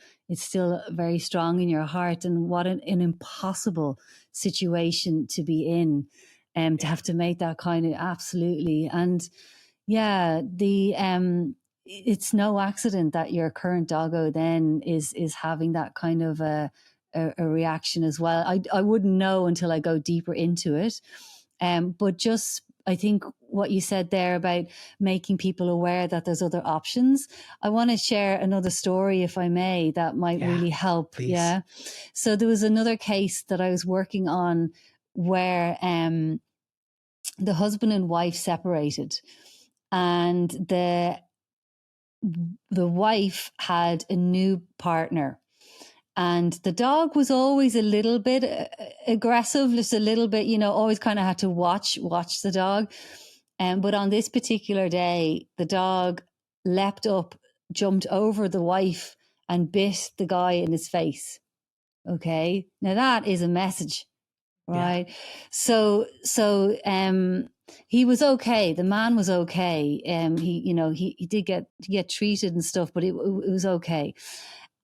very strong in your heart. And what an impossible situation to be in, to have to make that kind of, absolutely. And yeah, it's no accident that your current doggo then is having that kind of a reaction as well. I wouldn't know until I go deeper into it. But just, I think what you said there about making people aware that there's other options. I want to share another story, if I may, that might really help. Please. Yeah. So there was another case that I was working on where the husband and wife separated, and the wife had a new partner. And the dog was always a little bit aggressive, just a little bit, always kind of had to watch the dog. But on this particular day, the dog leapt up, jumped over the wife, and bit the guy in his face. Okay. Now that is a message, right? Yeah. So he was okay. The man was okay. He did get treated and stuff, but it was okay.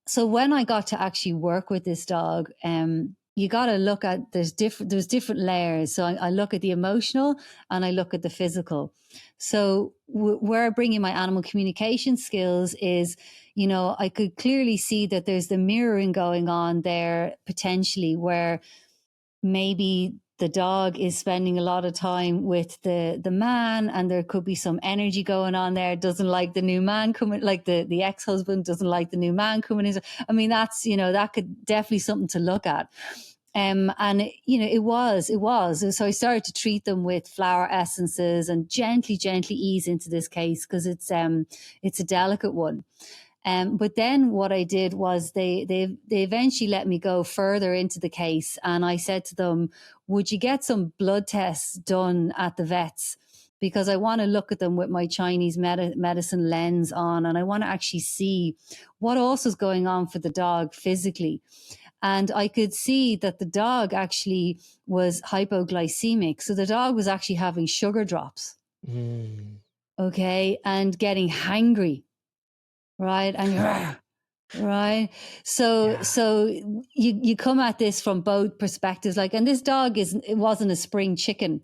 So when I got to actually work with this dog, you got to look at, there's different layers. So I look at the emotional and I look at the physical. So where I bring in my animal communication skills is, I could clearly see that there's the mirroring going on there potentially, where maybe the dog is spending a lot of time with the man, and there could be some energy going on there. Doesn't like the new man coming, like the ex-husband doesn't like the new man coming in. I mean, that's, that could definitely something to look at. And it was. So I started to treat them with flower essences and gently ease into this case, because it's a delicate one. But then what I did was they eventually let me go further into the case, and I said to them, would you get some blood tests done at the vets? Because I want to look at them with my Chinese medicine lens on, and I want to actually see what else is going on for the dog physically. And I could see that the dog actually was hypoglycemic. So the dog was actually having sugar drops. Okay. And getting hangry. Right. And right. So you come at this from both perspectives. Like, and this dog it wasn't a spring chicken.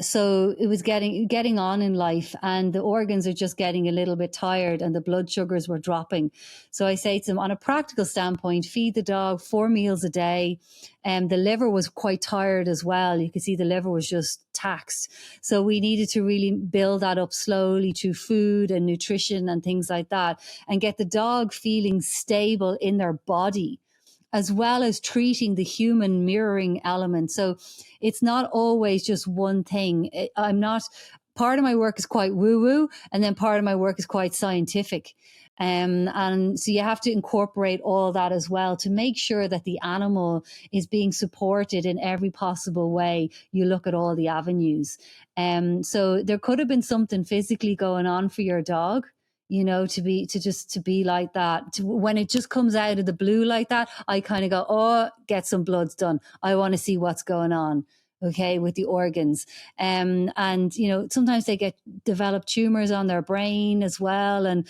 So it was getting on in life, and the organs are just getting a little bit tired, and the blood sugars were dropping. So I say to them, on a practical standpoint, feed the dog 4 meals a day. The liver was quite tired as well. You could see the liver was just taxed. So we needed to really build that up slowly through food and nutrition and things like that, and get the dog feeling stable in their body, as well as treating the human mirroring element. So it's not always just one thing. Part of my work is quite woo-woo, and then part of my work is quite scientific. And so you have to incorporate all that as well to make sure that the animal is being supported in every possible way. You look at all the avenues. So there could have been something physically going on for your dog, to be like that. When it just comes out of the blue like that, I kind of go, oh, get some bloods done. I want to see what's going on. Okay, with the organs. And, sometimes they develop tumors on their brain as well. And,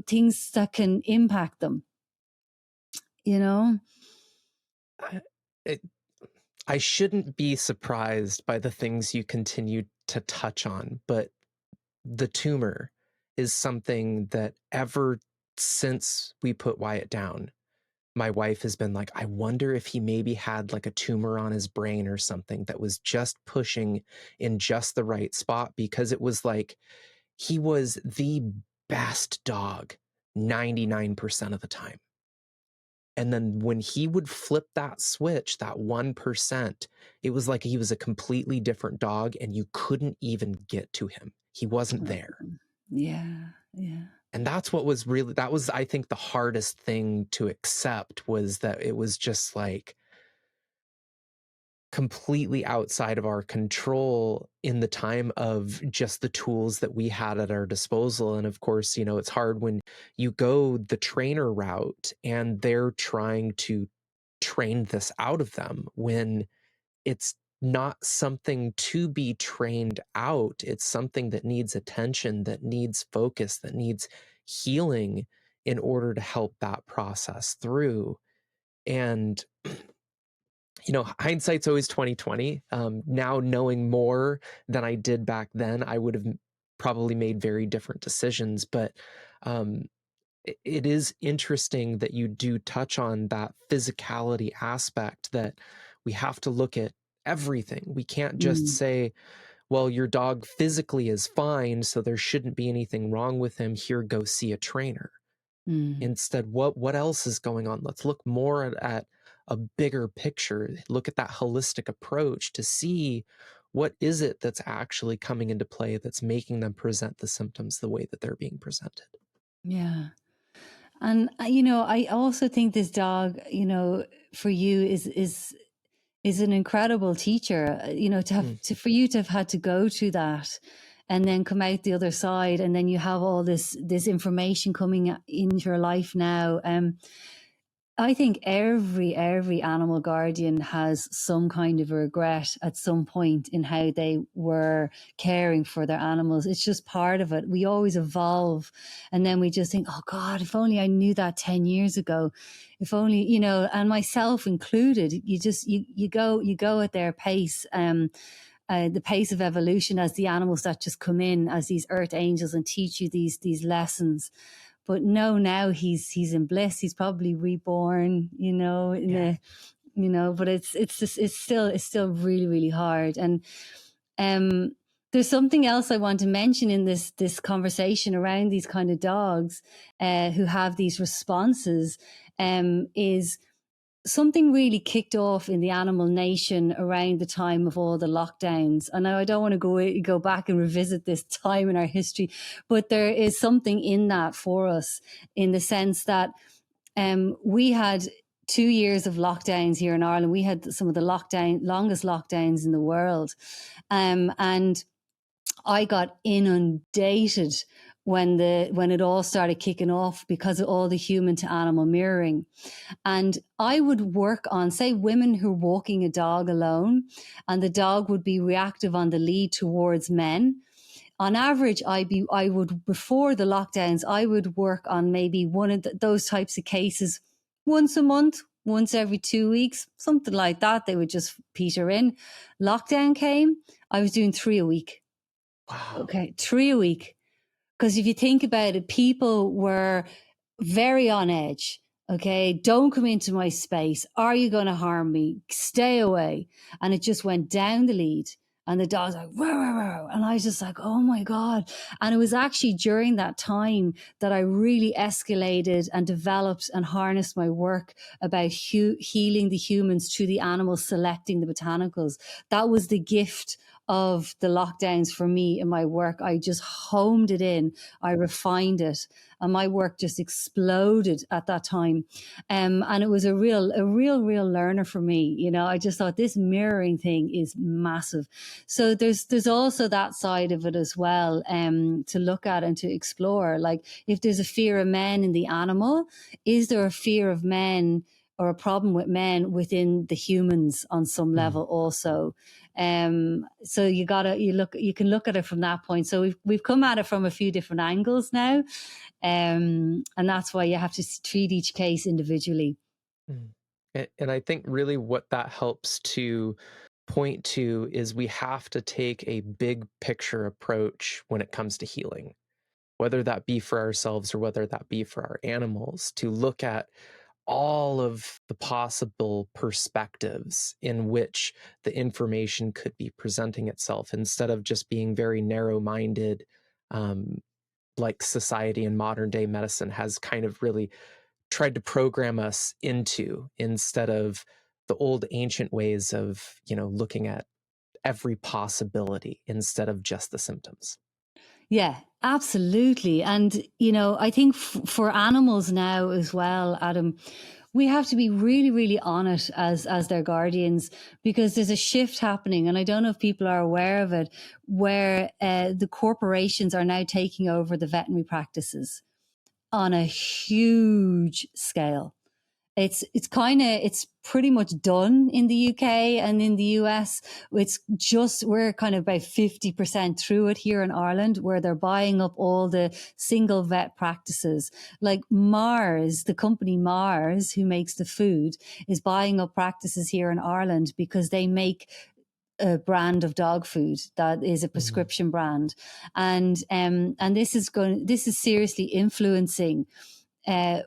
things that can impact them, I shouldn't be surprised by the things you continue to touch on, but the tumor is something that ever since we put Wyatt down, my wife has been like, I wonder if he maybe had like a tumor on his brain or something that was just pushing in just the right spot, because it was like he was the best dog 99% of the time. And then when he would flip that switch, that 1%, it was like he was a completely different dog, and you couldn't even get to him. He wasn't there. Yeah. And that's what was I think, the hardest thing to accept, was that it was just like completely outside of our control in the time of just the tools that we had at our disposal. And of course, it's hard when you go the trainer route and they're trying to train this out of them, when it's not something to be trained out. It's something that needs attention, that needs focus, that needs healing in order to help that process through. And hindsight's always 2020. Now, knowing more than I did back then, I would have probably made very different decisions. But it is interesting that you do touch on that physicality aspect, that we have to look at everything. We can't just say, well, your dog physically is fine, so there shouldn't be anything wrong with him. Here, go see a trainer. Instead, what else is going on? Let's look more at a bigger picture. Look at that holistic approach to see what is it that's actually coming into play that's making them present the symptoms the way that they're being presented? Yeah. And I also think this dog, for you is an incredible teacher. To have for you to have had to go through that, and then come out the other side, and then you have all this information coming into your life now. I think every animal guardian has some kind of a regret at some point in how they were caring for their animals. It's just part of it. We always evolve, and then we just think, oh God, if only I knew that 10 years ago. If only, and myself included, you go at their pace. The pace of evolution, as the animals that just come in as these earth angels and teach you these lessons. But no, now he's in bliss. He's probably reborn, but it's still really, really hard. And there's something else I want to mention in this conversation around these kind of dogs who have these responses, is something really kicked off in the animal nation around the time of all the lockdowns. And now I don't want to go back and revisit this time in our history, but there is something in that for us, in the sense that we had 2 years of lockdowns here in Ireland. We had some of the longest lockdowns in the world. And I got inundated when it all started kicking off because of all the human to animal mirroring. And I would work on, say, women who are walking a dog alone, and the dog would be reactive on the lead towards men. On average, before the lockdowns, I would work on maybe one of those types of cases once a month, once every 2 weeks, something like that. They would just peter in. Lockdown came, I was doing 3 a week. Wow. Okay, 3 a week. Because if you think about it, people were very on edge. Okay, don't come into my space. Are you going to harm me? Stay away. And it just went down the lead. And the dog's like, row, row, row. And I was just like, oh my God. And it was actually during that time that I really escalated and developed and harnessed my work about healing the humans to the animals, selecting the botanicals. That was the gift of the lockdowns for me in my work. I just homed it in. I refined it. And my work just exploded at that time. And it was a real learner for me. I just thought this mirroring thing is massive. So there's also that side of it as well, to look at and to explore. Like, if there's a fear of men in the animal, is there a fear of men or a problem with men within the humans on some level also? So you can look at it from that point. So we've come at it from a few different angles now. And that's why you have to treat each case individually. And I think really what that helps to point to is we have to take a big picture approach when it comes to healing, whether that be for ourselves or whether that be for our animals, to look at all of the possible perspectives in which the information could be presenting itself, instead of just being very narrow-minded, like society and modern day medicine has kind of really tried to program us into, instead of the old ancient ways of, looking at every possibility instead of just the symptoms. Yeah, absolutely. And, I think for animals now as well, Adam, we have to be really, really on it as their guardians, because there's a shift happening. And I don't know if people are aware of it, where the corporations are now taking over the veterinary practices on a huge scale. It's pretty much done in the UK and in the US. We're kind of about 50% through it here in Ireland, where they're buying up all the single vet practices. Like Mars, the company Mars, who makes the food, is buying up practices here in Ireland because they make a brand of dog food that is a prescription brand. And this is seriously influencing the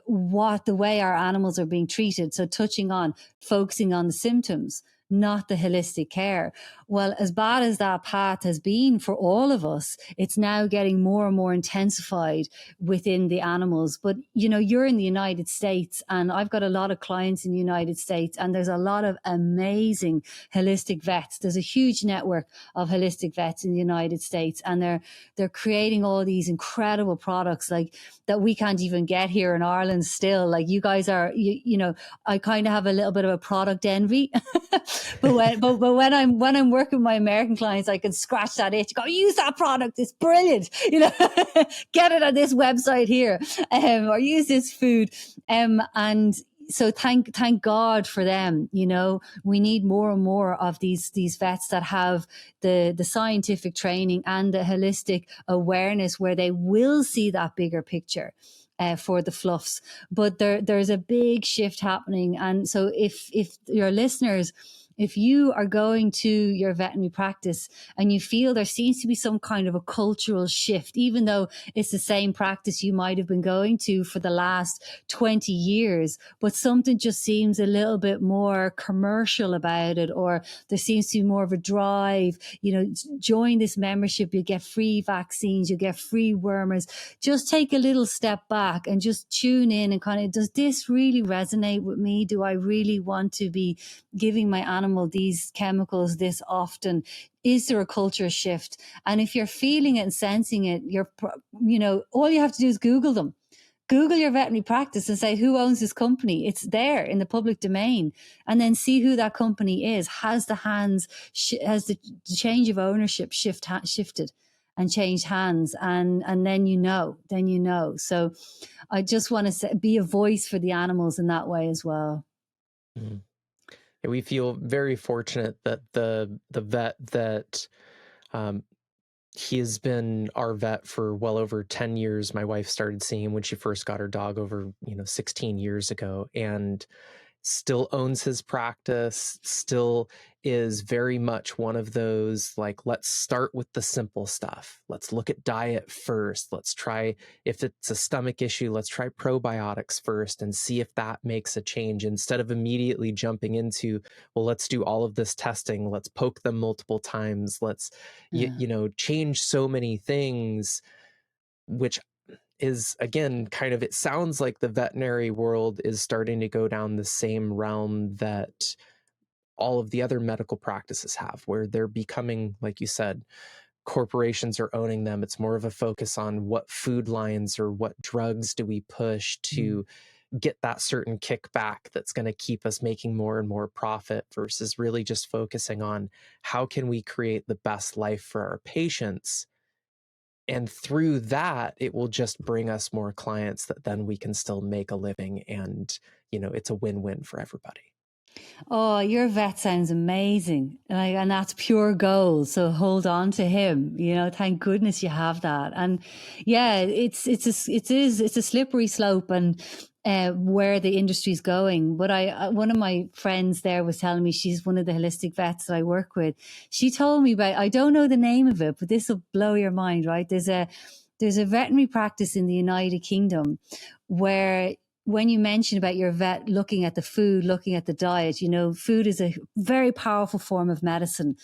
way our animals are being treated. So focusing on the symptoms, not the holistic care. Well, as bad as that path has been for all of us, it's now getting more and more intensified within the animals. But, you're in the United States, and I've got a lot of clients in the United States, and there's a lot of amazing holistic vets. There's a huge network of holistic vets in the United States, and they're creating all these incredible products like that we can't even get here in Ireland still. Like you guys are, I kind of have a little bit of a product envy. but when I'm working with my American clients, I can scratch that itch. Go, use that product. It's brilliant. Get it on this website here, or use this food. And so thank God for them. We need more and more of these vets that have the scientific training and the holistic awareness, where they will see that bigger picture. For the fluffs, but there's a big shift happening. And so if your listeners, if you are going to your veterinary practice and you feel there seems to be some kind of a cultural shift, even though it's the same practice you might have been going to for the last 20 years, but something just seems a little bit more commercial about it, or there seems to be more of a drive, join this membership, you get free vaccines, you get free wormers. Just take a little step back and just tune in and kind of, does this really resonate with me? Do I really want to be giving my animal these chemicals this often? Is there a culture shift? And if you're feeling it and sensing it, all you have to do is Google them. Google your veterinary practice and say, who owns this company? It's there in the public domain. And then see who that company is. Has the change of ownership shifted and changed hands? And then you know. So I just want to be a voice for the animals in that way as well. Mm-hmm. We feel very fortunate that the vet that he has been our vet for well over 10 years. My wife started seeing him when she first got her dog over 16 years ago, and still owns his practice, still is very much one of those, like, let's start with the simple stuff. Let's look at diet first. Let's try, if it's a stomach issue, let's try probiotics first and see if that makes a change, instead of immediately jumping into, well, let's do all of this testing. Let's poke them multiple times. Let's, change so many things, which is, again, kind of, it sounds like the veterinary world is starting to go down the same realm that all of the other medical practices have, where they're becoming, like you said, corporations are owning them. It's more of a focus on what food lines or what drugs do we push to get that certain kickback that's going to keep us making more and more profit, versus really just focusing on how can we create the best life for our patients. And through that, it will just bring us more clients that then we can still make a living. And, it's a win-win for everybody. Oh, your vet sounds amazing. And that's pure gold. So hold on to him. Thank goodness you have that. And yeah, it's a slippery slope, and where the industry's going. But one of my friends there was telling me, she's one of the holistic vets that I work with. She told me about, I don't know the name of it, but this will blow your mind, right? There's a veterinary practice in the United Kingdom where, when you mentioned about your vet looking at the food, looking at the diet, food is a very powerful form of medicine.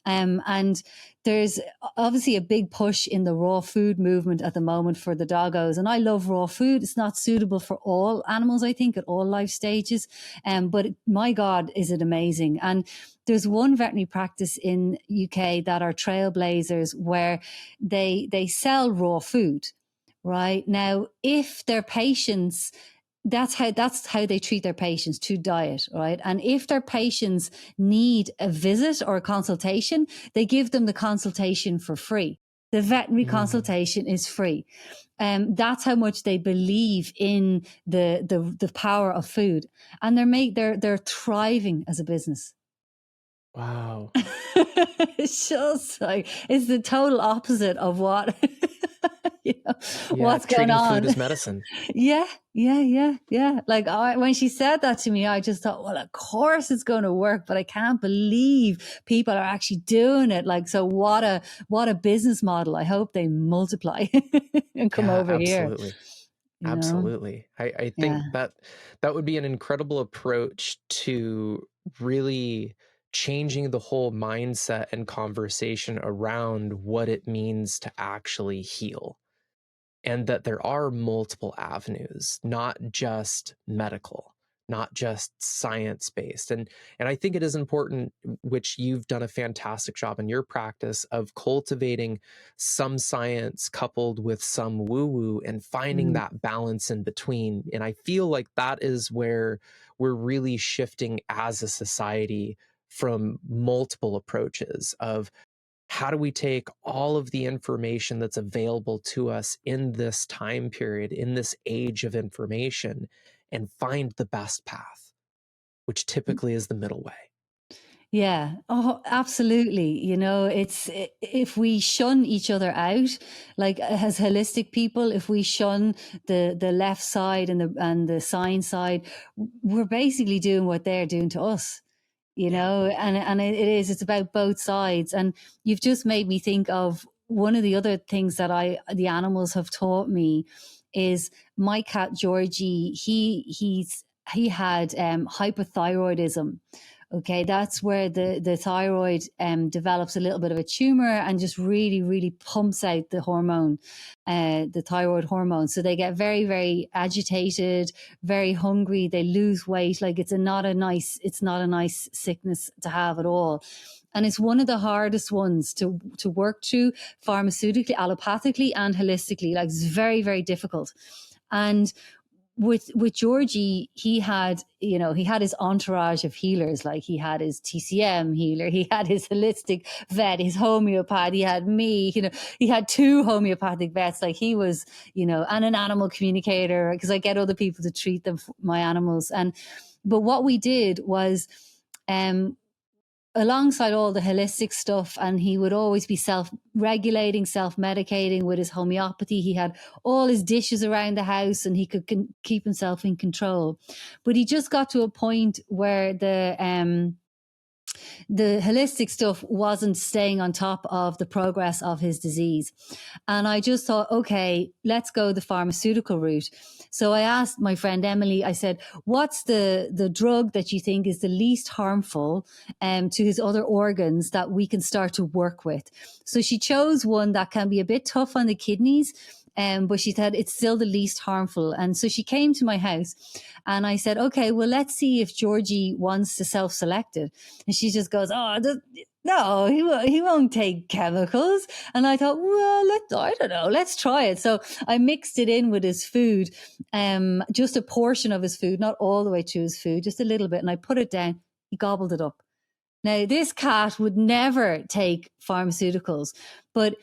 And there's obviously a big push in the raw food movement at the moment for the doggos. And I love raw food. It's not suitable for all animals, I think, at all life stages. But my God, is it amazing. And there's one veterinary practice in UK that are trailblazers, where they sell raw food. Right now, if their patients, that's how they treat their patients, to diet, right? And if their patients need a visit or a consultation, they give them the consultation for free. The veterinary consultation is free. That's how much they believe in the power of food, and they're thriving as a business. Wow. It's just like, it's the total opposite of what what's going on. Food as medicine. Yeah. Like, when she said that to me, I just thought, well, of course it's going to work, but I can't believe people are actually doing it. Like, so what a business model. I hope they multiply and come over here. Absolutely. I think that would be an incredible approach to really changing the whole mindset and conversation around what it means to actually heal. And that there are multiple avenues, not just medical, not just science-based. And I think it is important, which you've done a fantastic job in your practice, of cultivating some science coupled with some woo-woo and finding that balance in between. And I feel like that is where we're really shifting as a society from multiple approaches of, how do we take all of the information that's available to us in this time period, in this age of information, and find the best path, which typically is the middle way? Yeah. Oh, absolutely. You know, if we shun each other out, like as holistic people, if we shun the left side and the science side, we're basically doing what they're doing to us. You know, and it's about both sides. And you've just made me think of one of the other things that the animals have taught me is my cat Georgie. He had hypothyroidism. Okay, that's where the thyroid develops a little bit of a tumor and just really, really pumps out the hormone, the thyroid hormone. So they get very, very agitated, very hungry. They lose weight. Like it's not a nice sickness to have at all. And it's one of the hardest ones to work through pharmaceutically, allopathically, and holistically. Like it's very, very difficult. And with Georgie, he had his entourage of healers. Like he had his TCM healer, he had his holistic vet, his homeopath, he had me, he had 2 homeopathic vets. Like he was, and an animal communicator, because I get other people to treat them, my animals. But what we did was, alongside all the holistic stuff, and he would always be self-regulating, self-medicating with his homeopathy. He had all his dishes around the house and he could keep himself in control. But he just got to a point where the holistic stuff wasn't staying on top of the progress of his disease. And I just thought, okay, let's go the pharmaceutical route. So I asked my friend Emily, I said, what's the drug that you think is the least harmful to his other organs that we can start to work with? So she chose one that can be a bit tough on the kidneys, but she said it's still the least harmful. And so she came to my house and I said, okay, well, let's see if Georgie wants to self-select it. And she just goes, no, he won't take chemicals. And I thought, well, I don't know, let's try it. So I mixed it in with his food, just a portion of his food, not all the way to his food, just a little bit. And I put it down. He gobbled it up. Now, this cat would never take pharmaceuticals, but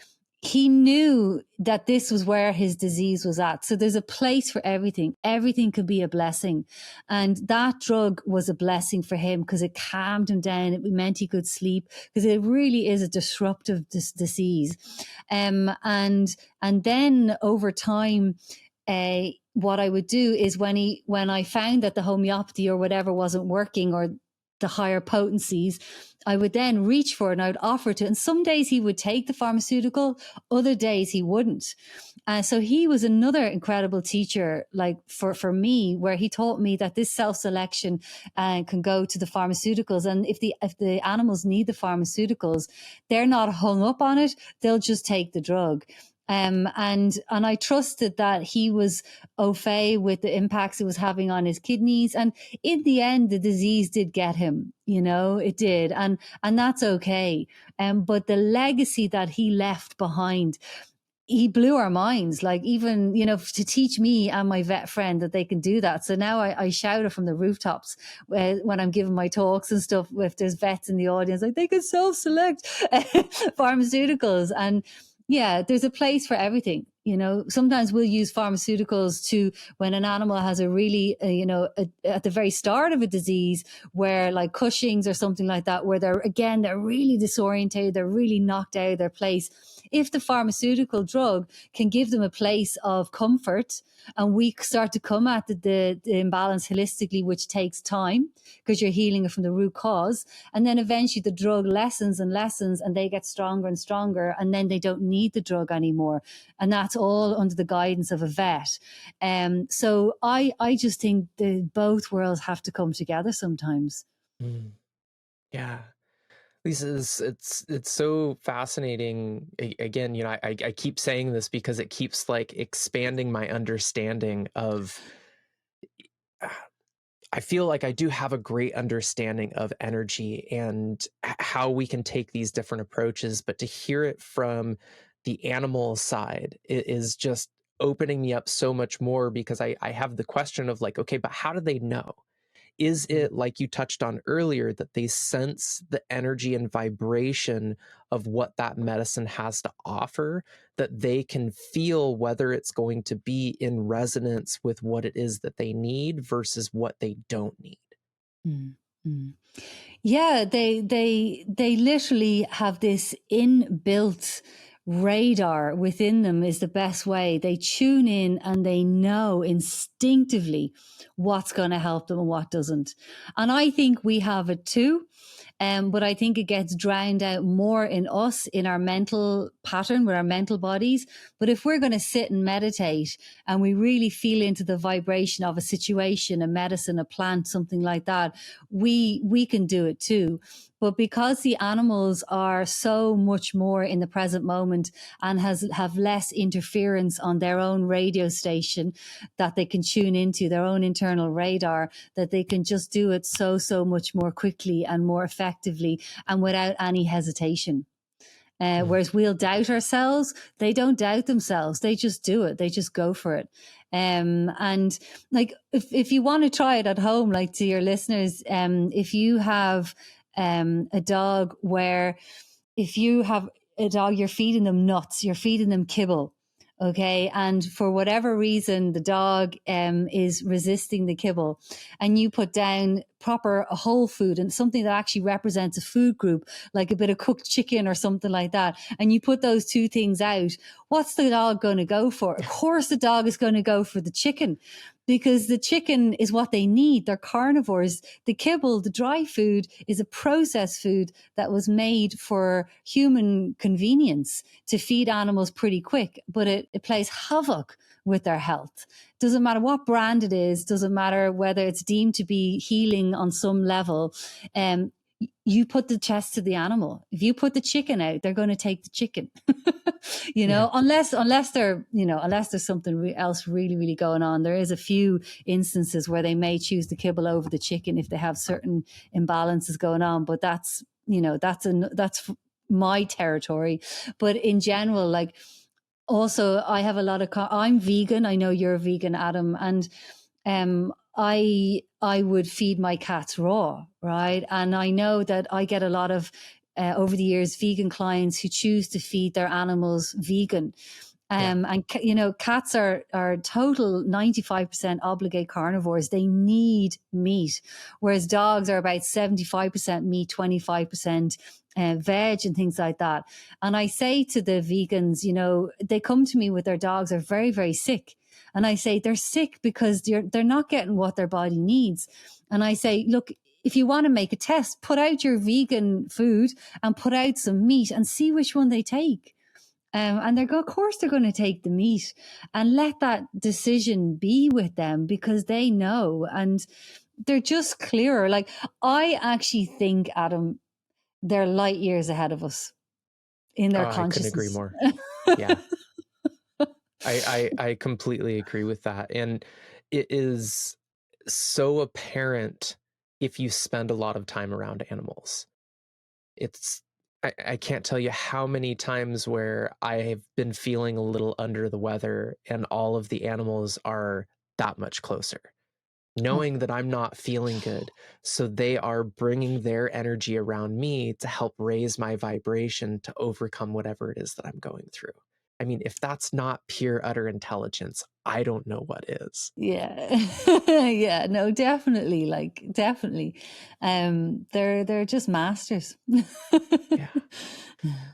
he knew that this was where his disease was at. So there's a place for everything. Everything could be a blessing. And that drug was a blessing for him because it calmed him down. It meant he could sleep, because it really is a disruptive disease. And then over time, what I would do is when I found that the homeopathy or whatever wasn't working, or the higher potencies, I would then reach for it and I would offer it to. And some days he would take the pharmaceutical, other days he wouldn't. So he was another incredible teacher, like for me, where he taught me that this self-selection can go to the pharmaceuticals. And if the animals need the pharmaceuticals, they're not hung up on it. They'll just take the drug. And I trusted that he was au fait with the impacts it was having on his kidneys. And in the end, the disease did get him, it did. And that's okay. But the legacy that he left behind, he blew our minds, like even, to teach me and my vet friend that they can do that. So now I shout it from the rooftops when I'm giving my talks and stuff, if there's vets in the audience, like they can self-select pharmaceuticals. And yeah, there's a place for everything. Sometimes we'll use pharmaceuticals when an animal has a really, at the very start of a disease, where like Cushing's or something like that, where they're really disorientated, they're really knocked out of their place. If the pharmaceutical drug can give them a place of comfort, and we start to come at the imbalance holistically, which takes time because you're healing it from the root cause. And then eventually the drug lessens and lessens and they get stronger and stronger. And then they don't need the drug anymore. And that's all under the guidance of a vet. So I just think both worlds have to come together sometimes. Yeah. Lisa, it's so fascinating. Again, I keep saying this because it keeps like expanding my understanding of. I feel like I do have a great understanding of energy and how we can take these different approaches, but to hear it from the animal side, it is just opening me up so much more, because I have the question of like, okay, but how do they know? Is it, like you touched on earlier, that they sense the energy and vibration of what that medicine has to offer, that they can feel whether it's going to be in resonance with what it is that they need versus what they don't need? Mm-hmm. Yeah, they literally have this inbuilt radar within them, is the best way. They tune in and they know instinctively what's going to help them and what doesn't. And I think we have it too. But I think it gets drowned out more in us, in our mental pattern with our mental bodies. But if we're going to sit and meditate and we really feel into the vibration of a situation, a medicine, a plant, something like that, we can do it too. But because the animals are so much more in the present moment and have less interference on their own radio station that they can tune into, their own internal radar, that they can just do it so much more quickly and more effectively and without any hesitation. Whereas we'll doubt ourselves, they don't doubt themselves. They just do it. They just go for it. And like, if you want to try it at home, like to your listeners, if you have a dog where, if you have a dog, you're feeding them nuts, you're feeding them kibble. Okay. And for whatever reason, the dog is resisting the kibble, and you put down proper whole food and something that actually represents a food group, like a bit of cooked chicken or something like that, and you put those two things out, what's the dog going to go for? Of course, the dog is going to go for the chicken, because the chicken is what they need. They're carnivores. The kibble, the dry food, is a processed food that was made for human convenience to feed animals pretty quick, but it plays havoc with their health. Doesn't matter what brand it is, doesn't matter whether it's deemed to be healing on some level. You put the chest to the animal. If you put the chicken out, they're going to take the chicken. Unless they're, unless there's something else really going on. There is a few instances where they may choose the kibble over the chicken if they have certain imbalances going on, but that's my territory. But in general, like, also, I have a lot of, I'm vegan. I know you're vegan, Adam. And I would feed my cats raw, right? And I know that I get a lot of, over the years, vegan clients who choose to feed their animals vegan. And, cats are total 95% obligate carnivores. They need meat, whereas dogs are about 75% meat, 25% veg and things like that. And I say to the vegans, they come to me with their dogs are very, very sick. And I say they're sick because they're not getting what their body needs. And I say, look, if you want to make a test, put out your vegan food and put out some meat and see which one they take. And of course they're going to take the meat, and let that decision be with them, because they know and they're just clearer. Like, I actually think, Adam, they're light years ahead of us in their consciousness. I couldn't agree more. Yeah. I completely agree with that. And it is so apparent if you spend a lot of time around animals. I can't tell you how many times where I've been feeling a little under the weather and all of the animals are that much closer, knowing that I'm not feeling good. So they are bringing their energy around me to help raise my vibration to overcome whatever it is that I'm going through. I mean, if that's not pure, utter intelligence, I don't know what is. Yeah. Yeah, no, definitely. Like, definitely. They're just masters. Yeah.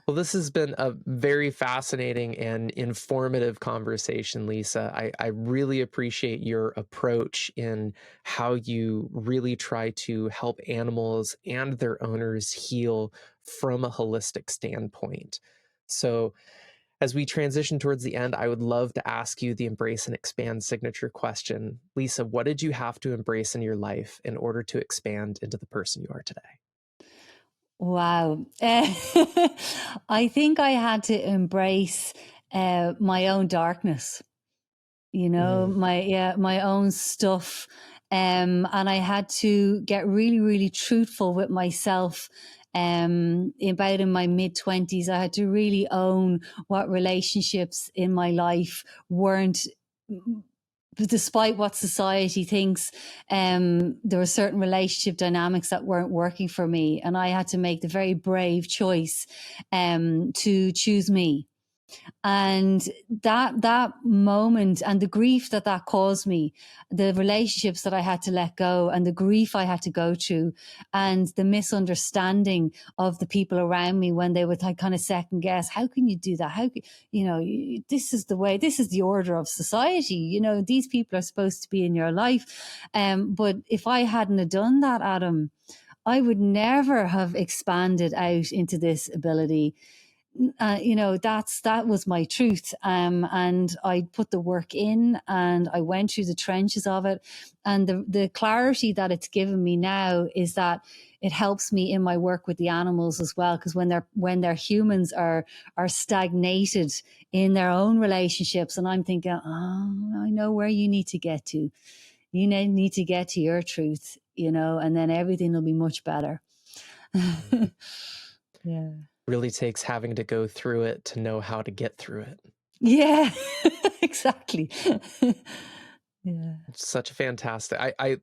Well, this has been a very fascinating and informative conversation, Lisa. I really appreciate your approach in how you really try to help animals and their owners heal from a holistic standpoint. So, as we transition towards the end, I would love to ask you the embrace and expand signature question. Lisa, what did you have to embrace in your life in order to expand into the person you are today? Wow. I think I had to embrace my own darkness, my own stuff. And I had to get really, really truthful with myself. About in my mid-20s, I had to really own what relationships in my life weren't, despite what society thinks. There were certain relationship dynamics that weren't working for me, and I had to make the very brave choice to choose me. And that moment and the grief that caused me, the relationships that I had to let go and the grief I had to go through, and the misunderstanding of the people around me when they would kind of second guess, how can you do that? How can, this is the way, this is the order of society. These people are supposed to be in your life. But if I hadn't have done that, Adam, I would never have expanded out into this ability. That was my truth. And I put the work in and I went through the trenches of it. And the clarity that it's given me now is that it helps me in my work with the animals as well. Because when their humans are stagnated in their own relationships, and I'm thinking, I know where you need to get to. You need to get to your truth, and then everything will be much better. Yeah. Really takes having to go through it to know how to get through it. Yeah, exactly. Yeah. It's such a fantastic. I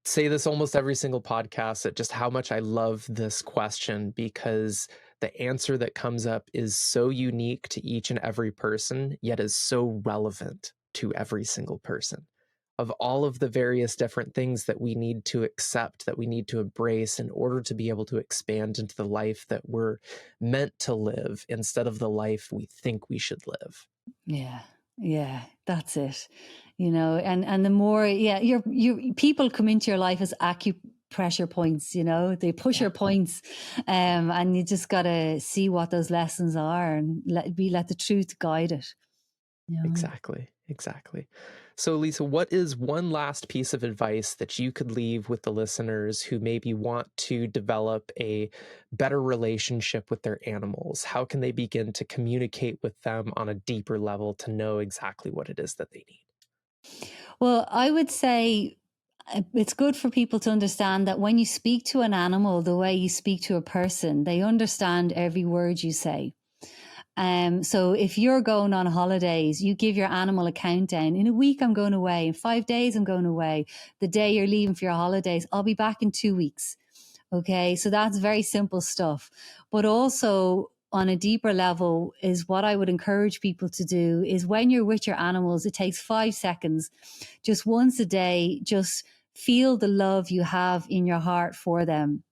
say this almost every single podcast, that just how much I love this question, because the answer that comes up is so unique to each and every person, yet is so relevant to every single person. Of all of the various different things that we need to accept, that we need to embrace in order to be able to expand into the life that we're meant to live instead of the life we think we should live. Yeah, that's it. And the more, your people come into your life as acupressure points, they push your points, and you just got to see what those lessons are and let the truth guide it. Exactly. So, Lisa, what is one last piece of advice that you could leave with the listeners who maybe want to develop a better relationship with their animals? How can they begin to communicate with them on a deeper level to know exactly what it is that they need? Well, I would say it's good for people to understand that when you speak to an animal the way you speak to a person, they understand every word you say. So if you're going on holidays, you give your animal a countdown. In a week, I'm going away. In 5 days, I'm going away. The day you're leaving for your holidays, I'll be back in 2 weeks. Okay. So that's very simple stuff. But also on a deeper level is what I would encourage people to do is when you're with your animals, it takes 5 seconds, just once a day, just feel the love you have in your heart for them.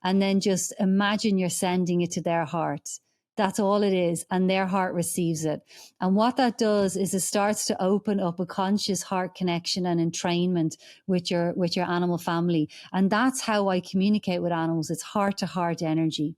And then just imagine you're sending it to their heart. That's all it is. And their heart receives it. And what that does is it starts to open up a conscious heart connection and entrainment with your animal family. And that's how I communicate with animals. It's heart to heart energy.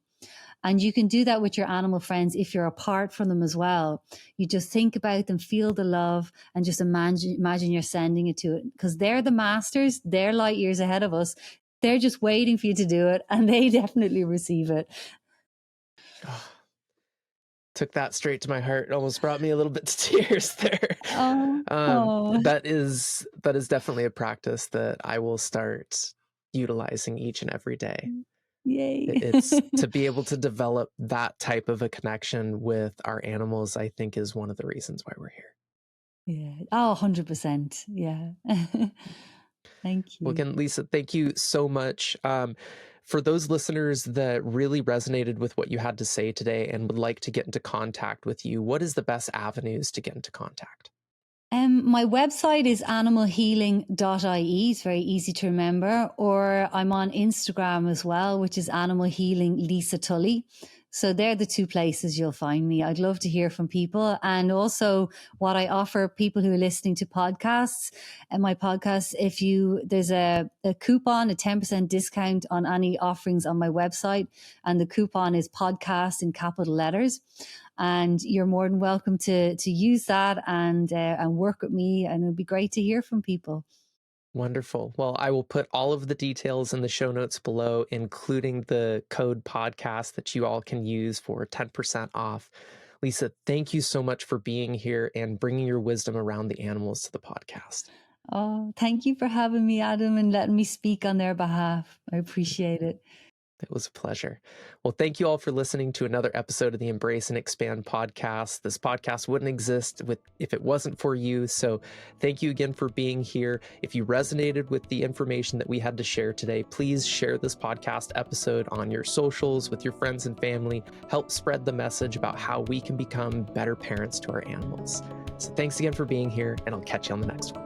And you can do that with your animal friends if you're apart from them as well. You just think about them, feel the love, and just imagine you're sending it to it. Because they're the masters. They're light years ahead of us. They're just waiting for you to do it. And they definitely receive it. Oh. Took that straight to my heart. It almost brought me a little bit to tears there. That is definitely a practice that I will start utilizing each and every day. Yay. It's to be able to develop that type of a connection with our animals, I think, is one of the reasons why we're here. Yeah. Oh, 100%. Yeah. Thank you. Well, again, Lisa, thank you so much. For those listeners that really resonated with what you had to say today and would like to get into contact with you, what is the best avenues to get into contact? My website is animalhealing.ie. It's very easy to remember. Or I'm on Instagram as well, which is Animal Healing Lisa Tully. So they're the 2 places you'll find me. I'd love to hear from people. And also what I offer people who are listening to podcasts and my podcast, there's a coupon, a 10% discount on any offerings on my website. And the coupon is podcast in capital letters. And you're more than welcome to use that and work with me. And it'd be great to hear from people. Wonderful. Well, I will put all of the details in the show notes below, including the code podcast that you all can use for 10% off. Lisa, thank you so much for being here and bringing your wisdom around the animals to the podcast. Oh, thank you for having me, Adam, and letting me speak on their behalf. I appreciate it. It was a pleasure. Well, thank you all for listening to another episode of the Embrace and Expand podcast. This podcast wouldn't exist if it wasn't for you. So thank you again for being here. If you resonated with the information that we had to share today, please share this podcast episode on your socials with your friends and family. Help spread the message about how we can become better parents to our animals. So thanks again for being here, and I'll catch you on the next one.